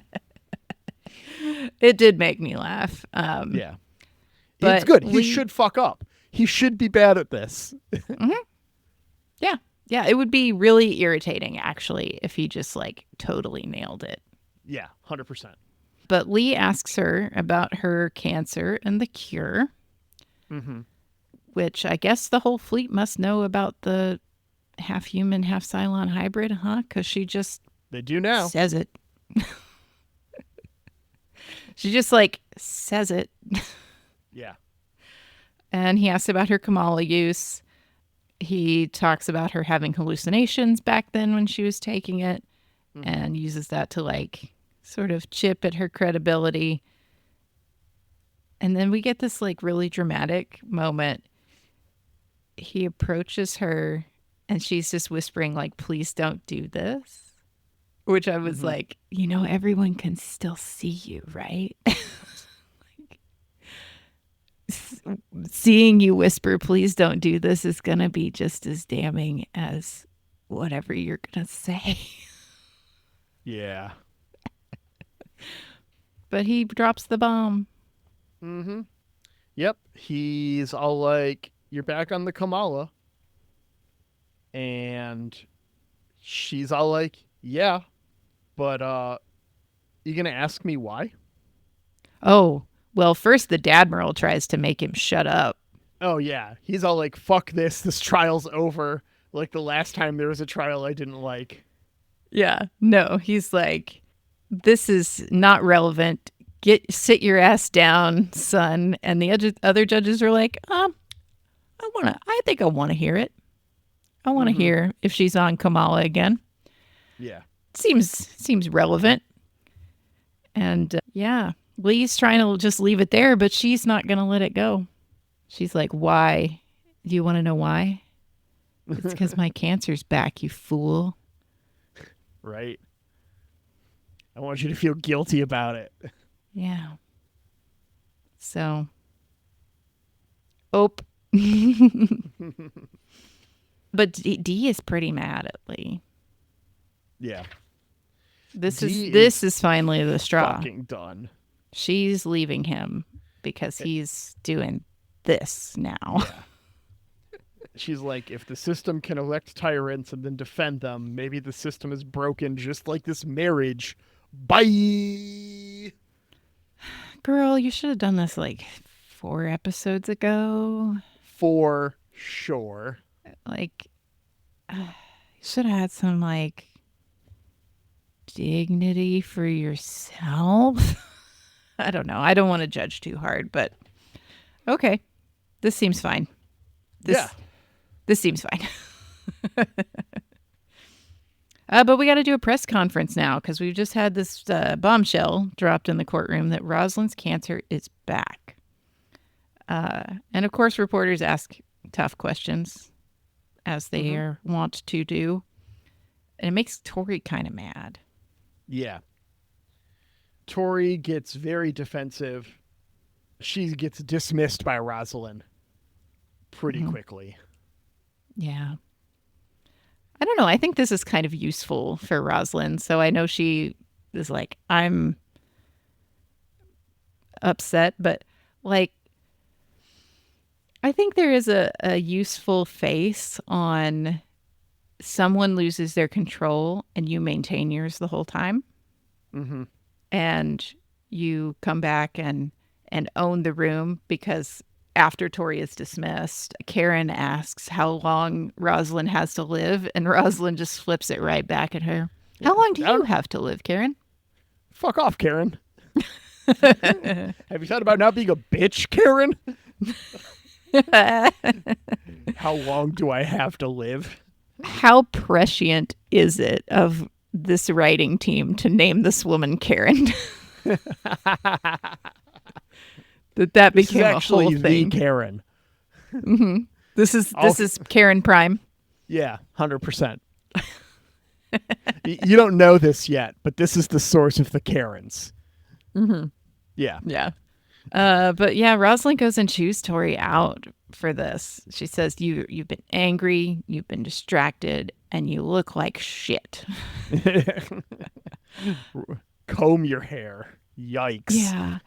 It did make me laugh. Yeah. But it's good. He should fuck up. He should be bad at this. Mm-hmm. Yeah. Yeah. It would be really irritating, actually, if he just like totally nailed it. Yeah, 100%. But Lee asks her about her cancer and the cure, which I guess the whole fleet must know about the half human, half Cylon hybrid, huh? Because she just they do now. Says it. She just like says it. Yeah. And he asks about her Kamala use. He talks about her having hallucinations back then when she was taking it and uses that to like sort of chip at her credibility. And then we get this like really dramatic moment. He approaches her and she's just whispering like, please don't do this. Which I was like, everyone can still see you, right? Like, seeing you whisper, please don't do this is going to be just as damning as whatever you're going to say. Yeah. But he drops the bomb. Mm-hmm. Yep. He's all like, you're back on the Kamala. And she's all like, yeah. But you gonna ask me why? Oh, well, first the Admiral tries to make him shut up. Oh, yeah. He's all like, fuck this. This trial's over. Like the last time there was a trial I didn't like. Yeah. No, he's like, this is not relevant. Sit your ass down, son. And the other judges are like, I think I want to hear it. I want to hear if she's on Kamala again. Yeah. Seems relevant. And Lee's trying to just leave it there, but she's not going to let it go. She's like, why? Do you want to know why? It's because my cancer's back, you fool. Right. I want you to feel guilty about it. Yeah. So. But D is pretty mad at Lee. Yeah. This is finally the straw. Fucking done. She's leaving him because he's doing this now. Yeah. She's like, if the system can elect tyrants and then defend them, maybe the system is broken just like this marriage. Bye. Girl, you should have done this like 4 episodes ago. For sure. Like, you should have had some like dignity for yourself. I don't know. I don't want to judge too hard, but okay. This seems fine. This seems fine. But we got to do a press conference now because we've just had this bombshell dropped in the courtroom that Rosalind's cancer is back. And of course, reporters ask tough questions as they are wont to do. And it makes Tori kind of mad. Yeah. Tori gets very defensive. She gets dismissed by Rosalind pretty quickly. Yeah. I don't know. I think this is kind of useful for Rosalind. So I know she is like, I'm upset, but like, I think there is a useful face on someone loses their control and you maintain yours the whole time. Mm-hmm. And you come back and own the room because after Tori is dismissed, Karen asks how long Rosalind has to live, and Rosalind just flips it right back at her. How long do you have to live, Karen? Fuck off, Karen. Have you thought about not being a bitch, Karen? How long do I have to live? How prescient is it of this writing team to name this woman Karen? that became a whole thing. The Karen. Mm-hmm. This is Karen Prime. Yeah, 100%. You don't know this yet, but this is the source of the Karens. Mm-hmm. Yeah. Yeah. But yeah, Rosalind goes and chews Tori out for this. She says, you've been angry, you've been distracted, and you look like shit. Comb your hair. Yikes. Yeah.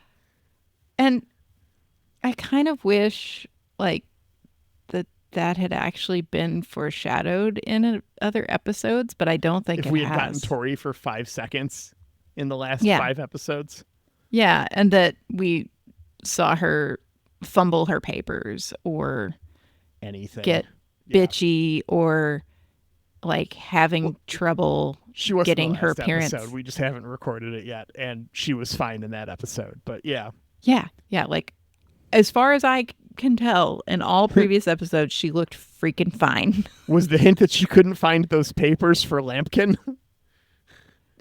And I kind of wish like that had actually been foreshadowed in other episodes, but I don't think if we had gotten Tori for 5 seconds in the last 5 episodes. Yeah, and that we saw her fumble her papers or anything, get bitchy or like having trouble she wasn't getting the her last parents. Episode. We just haven't recorded it yet, and she was fine in that episode. But yeah. Like as far as I can tell, in all previous episodes, she looked freaking fine. Was the hint that she couldn't find those papers for Lampkin?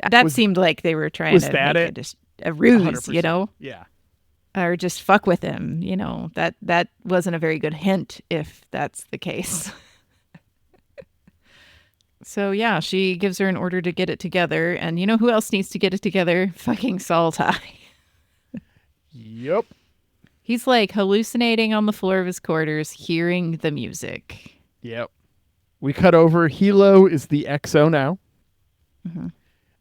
That seemed like they were trying to make a ruse, 100%. You know? Yeah. Or just fuck with him, you know. That wasn't a very good hint if that's the case. So yeah, she gives her an order to get it together, and you know who else needs to get it together? Fucking Saltai. Yep. He's like hallucinating on the floor of his quarters, hearing the music. Yep. We cut over. Hilo is the XO now. Mm-hmm.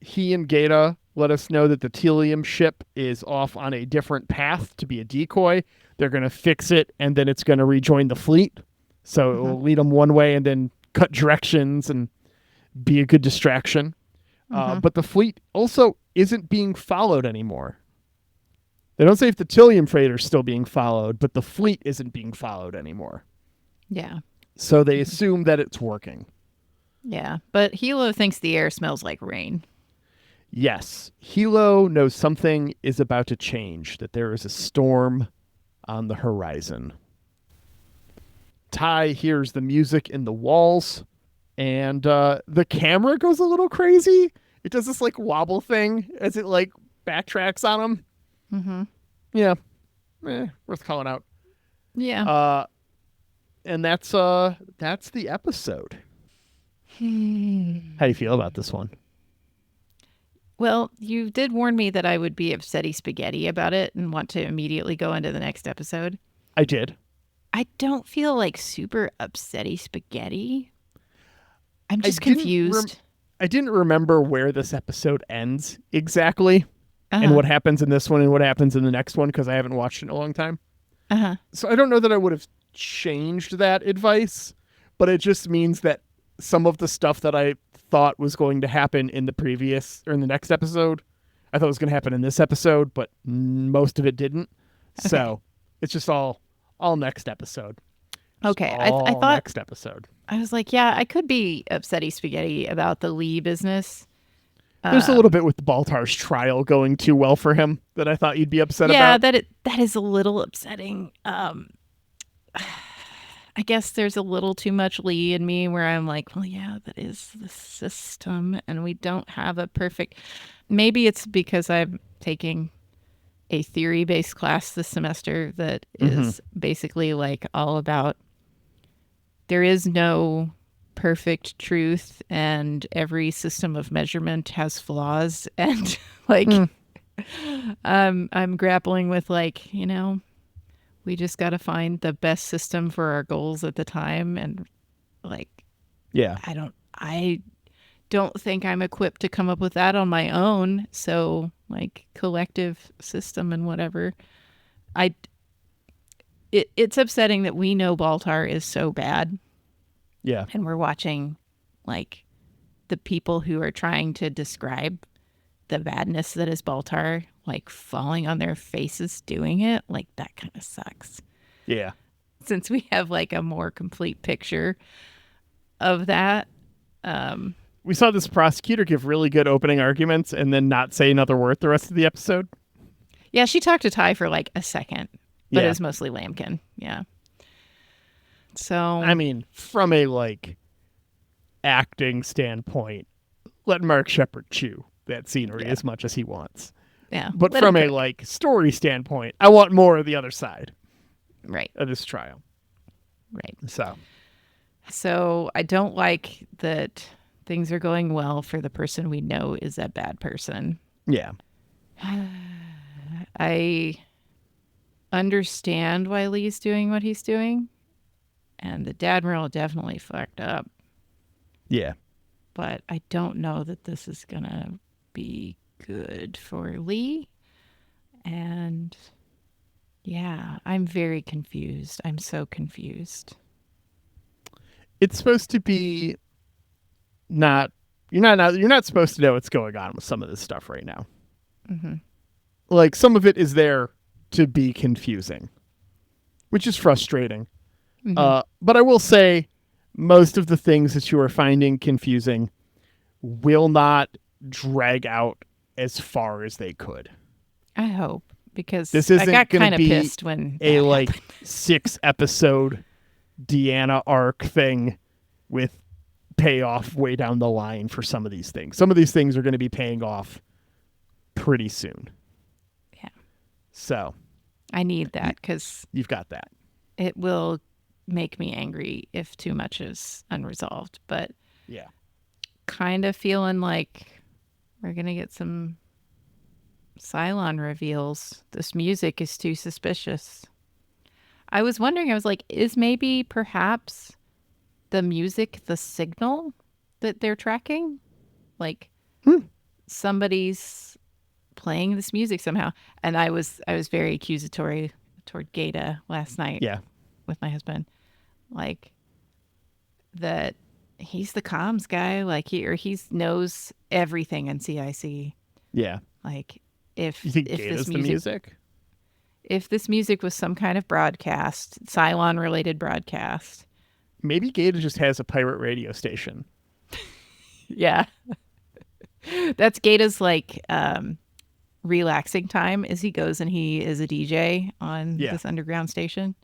He and Gaeta let us know that the Telium ship is off on a different path to be a decoy. They're going to fix it, and then it's going to rejoin the fleet. So it will lead them one way and then cut directions and be a good distraction. But the fleet also isn't being followed anymore. They don't say if the Telium freighter is still being followed, but the fleet isn't being followed anymore. Yeah. So they assume that it's working. Yeah, but Hilo thinks the air smells like rain. Yes. Hilo knows something is about to change, that there is a storm on the horizon. Ty hears the music in the walls, and the camera goes a little crazy. It does this like wobble thing as it like backtracks on him. Mm-hmm. Yeah. Worth calling out. Yeah. And that's the episode. How do you feel about this one? Well, you did warn me that I would be upsetty spaghetti about it and want to immediately go into the next episode. I did. I don't feel like super upsetty spaghetti. I'm just confused. I didn't remember where this episode ends exactly. And what happens in this one and what happens in the next one, because I haven't watched it in a long time. So I don't know that I would have changed that advice, but it just means that some of the stuff that I thought was going to happen in the previous or in the next episode, I thought it was going to happen in this episode, but most of it didn't. Okay. So it's just all next episode. Okay, Just I thought next episode. I was like, yeah, I could be upsetty spaghetti about the Lee business. There's a little bit with the Baltar's trial going too well for him that I thought you'd be upset Yeah, about. that is a little upsetting. I guess there's a little too much Lee in me where I'm like, well, yeah, that is the system, and we don't have a perfect. Maybe it's because I'm taking a theory-based class this semester that is basically like all about there is no perfect truth, and every system of measurement has flaws, and like I'm grappling with like, we just got to find the best system for our goals at the time, and like Yeah. I don't think I'm equipped to come up with that on my own. So like collective system and whatever. It's upsetting that we know Baltar is so bad. Yeah. And we're watching like the people who are trying to describe the badness that is Baltar, like falling on their faces doing it. Like that kind of sucks. Yeah. Since we have like a more complete picture of that. We saw this prosecutor give really good opening arguments and then not say another word the rest of the episode. Yeah, she talked to Ty for like a second, but Yeah. it was mostly Lambkin. Yeah. So I mean, from a like acting standpoint, let Mark Shepard chew that scenery as much as he wants. yeah. But let from him a cook. like story standpoint, I want more of the other side Right. of this trial. Right. So I don't like that things are going well for the person we know is a bad person. yeah. I understand why Lee's doing what he's doing. And the Admiral definitely fucked up. Yeah. But I don't know that this is going to be good for Lee. And yeah, I'm very confused. I'm so confused. It's supposed to be not you're not supposed to know what's going on with some of this stuff right now. Mm-hmm. Like some of it is there to be confusing, which is frustrating. Mm-hmm. But I will say most of the things that you are finding confusing will not drag out as far as they could. I hope, because This I isn't got gonna kind of be pissed when a that like happened. 6 episode Deanna arc thing with payoff way down the line for some of these things. Some of these things are going to be paying off pretty soon. Yeah. So I need that because you've got that. it will make me angry if too much is unresolved. But Yeah. kind of feeling like we're going to get some Cylon reveals. This music is too suspicious. I was wondering, I was like, is maybe perhaps the music the signal that they're tracking? Like somebody's playing this music somehow. And I was very accusatory toward Gata last night Yeah. with my husband. Like that he's the comms guy, like he knows everything in CIC. Yeah. Like if You think if Gata's this the music, music? if this music was some kind of broadcast, Cylon related broadcast. Maybe Gata just has a pirate radio station. Yeah. That's Gata's like relaxing time as he goes and he is a DJ on Yeah. this underground station.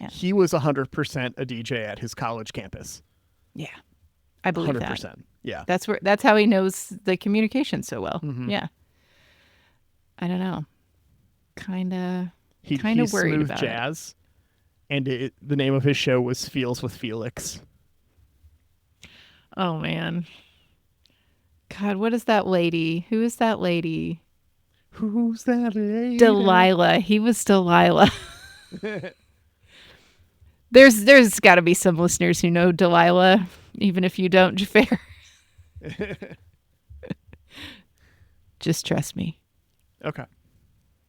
Yeah. He was 100% a DJ at his college campus. Yeah. I believe 100%. that. Yeah. That's how he knows the communication so well. Mhm. Yeah. I don't know. Kind of He's worried smooth about jazz. And the name of his show was Feels with Felix. Oh man. God, what is that lady? Who is that lady? Who's that lady? Delilah. He was Delilah. There's got to be some listeners who know Delilah, even if you don't, Xhafer. Just trust me. Okay.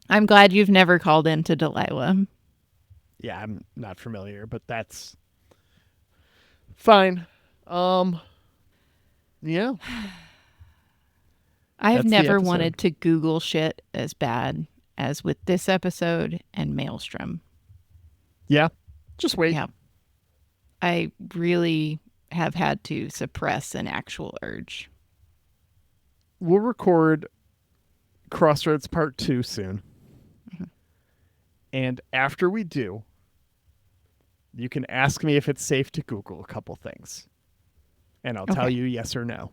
I'm glad you've never called in to Delilah. Yeah, I'm not familiar, but that's fine. Yeah. I have That's the never episode. wanted to Google shit as bad as with this episode and Maelstrom. Yeah. Just wait. Yeah. I really have had to suppress an actual urge. We'll record Crossroads Part 2 soon. Mm-hmm. And after we do, you can ask me if it's safe to Google a couple things. And I'll tell you yes or no.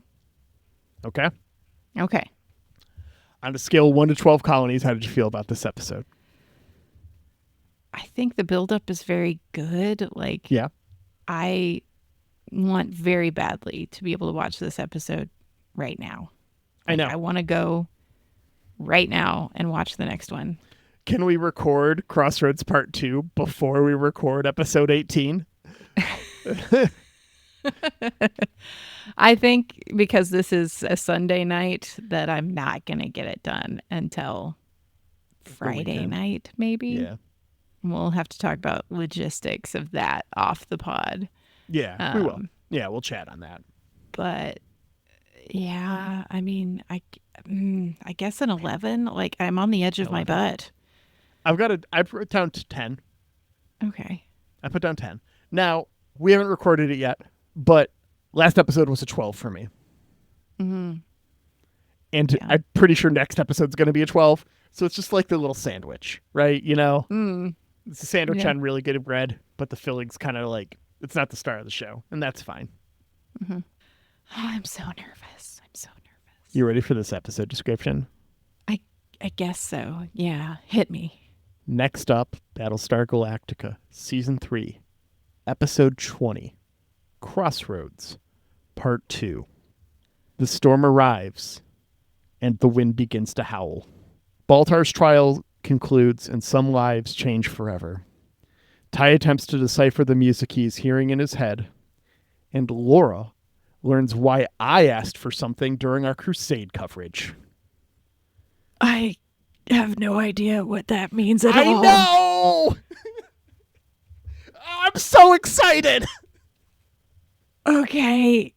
Okay? Okay. On a scale of 1 to 12 colonies, how did you feel about this episode? I think the buildup is very good. Like, Yeah. I want very badly to be able to watch this episode right now. I know. I want to go right now and watch the next one. Can we record Crossroads Part 2 before we record episode 18? I think because this is a Sunday night that I'm not going to get it done until Friday weekend. night, maybe. Yeah. We'll have to talk about logistics of that off the pod. Yeah, we will. Yeah, we'll chat on that. But yeah, I mean, I guess an 11. Like, I'm on the edge of my butt. I put down to 10. Okay. I put down 10. Now, we haven't recorded it yet, but last episode was a 12 for me. Mm-hmm. And Yeah. I'm pretty sure next episode's going to be a 12. So it's just like the little sandwich, right? You know? It's a sandwich Yeah. on really good bread, but the filling's kind of like, it's not the star of the show. And that's fine. Oh, I'm so nervous. I'm so nervous. You ready for this episode description? I guess so. Yeah. Hit me. Next up, Battlestar Galactica, Season 3, Episode 20, Crossroads, Part 2. The storm arrives, and the wind begins to howl. Baltar's trial concludes, and some lives change forever. Ty attempts to decipher the music he's hearing in his head, and Laura learns why I asked for something during our Crusade coverage. I have no idea what that means at I all. know! I'm so excited! Okay.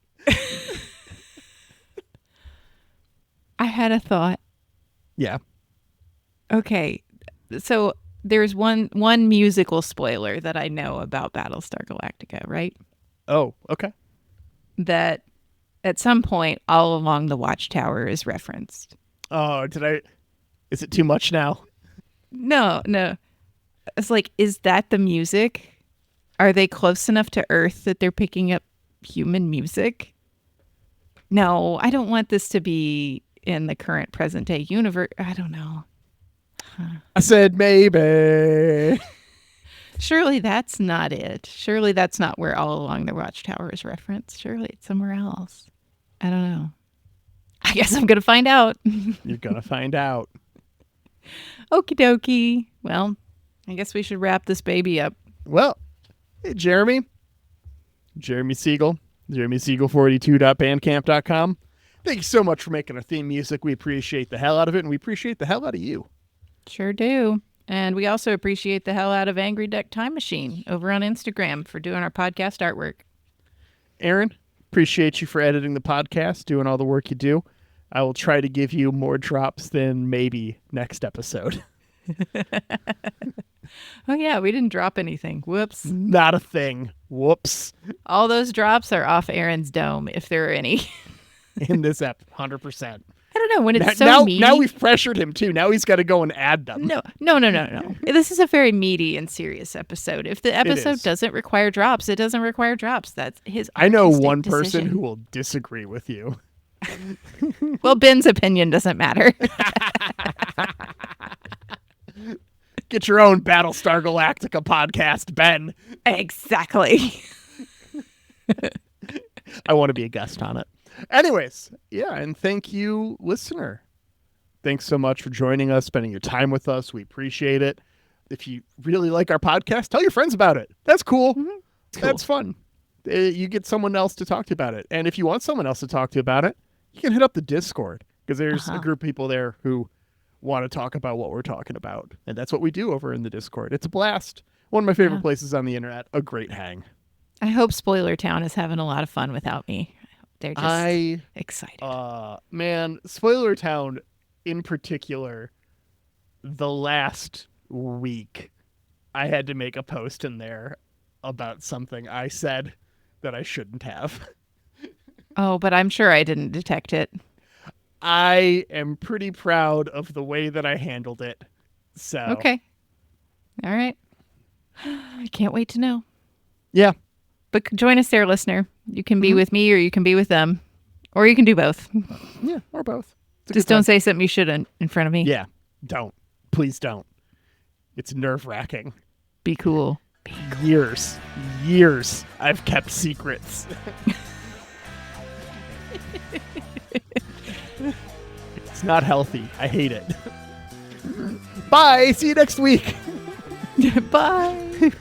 I had a thought. Yeah. Okay. So there's one musical spoiler that I know about Battlestar Galactica, right? Oh, okay. That at some point all along the Watchtower is referenced. Oh, is it too much now? No. It's like, is that the music? Are they close enough to Earth that they're picking up human music? No, I don't want this to be in the current present day universe. I don't know. I said maybe. Surely that's not it. Surely that's not where all along the Watchtower is referenced. Surely it's somewhere else. I don't know. I guess I'm going to find out. You're going to find out. Okie dokie. Well, I guess we should wrap this baby up. Well, hey, Jeremy Siegel, jeremysiegel42.bandcamp.com. Thank you so much for making our theme music. We appreciate the hell out of it, and we appreciate the hell out of you. Sure do. And we also appreciate the hell out of Angry Duck Time Machine over on Instagram for doing our podcast artwork. Aaron, appreciate you for editing the podcast, doing all the work you do. I will try to give you more drops than maybe next episode. Oh, yeah, we didn't drop anything. Whoops. Not a thing. Whoops. All those drops are off Aaron's dome, if there are any. In this ep, 100%. I don't know, when it's now, so meaty. now we've pressured him, too. Now he's got to go and add them. No. This is a very meaty and serious episode. If the episode is. doesn't require drops, it doesn't require drops. That's his I know artistic one person decision. who will disagree with you. Well, Ben's opinion doesn't matter. Get your own Battlestar Galactica podcast, Ben. Exactly. I want to be a guest on it. Anyways, yeah, and thank you, listener. Thanks so much for joining us, spending your time with us. We appreciate it. If you really like our podcast, tell your friends about it. That's cool. Cool. That's fun. You get someone else to talk to about it. And if you want someone else to talk to about it, you can hit up the Discord, because there's a group of people there who want to talk about what we're talking about. And that's what we do over in the Discord. It's a blast. One of my favorite places on the internet. A great hang. I hope Spoiler Town is having a lot of fun without me. They're just excited. Man, Spoiler Town in particular, the last week, I had to make a post in there about something I said that I shouldn't have. Oh, but I'm sure I didn't detect it. I am pretty proud of the way that I handled it. So Okay. All right. I can't wait to know. Yeah. But join us there, listener. You can be Mm-hmm. with me or you can be with them. Or you can do both. Yeah, or both. Just don't say something you shouldn't in front of me. Yeah, don't. Please don't. It's nerve-wracking. Be cool. Years I've kept secrets. It's not healthy. I hate it. Bye. See you next week. Bye.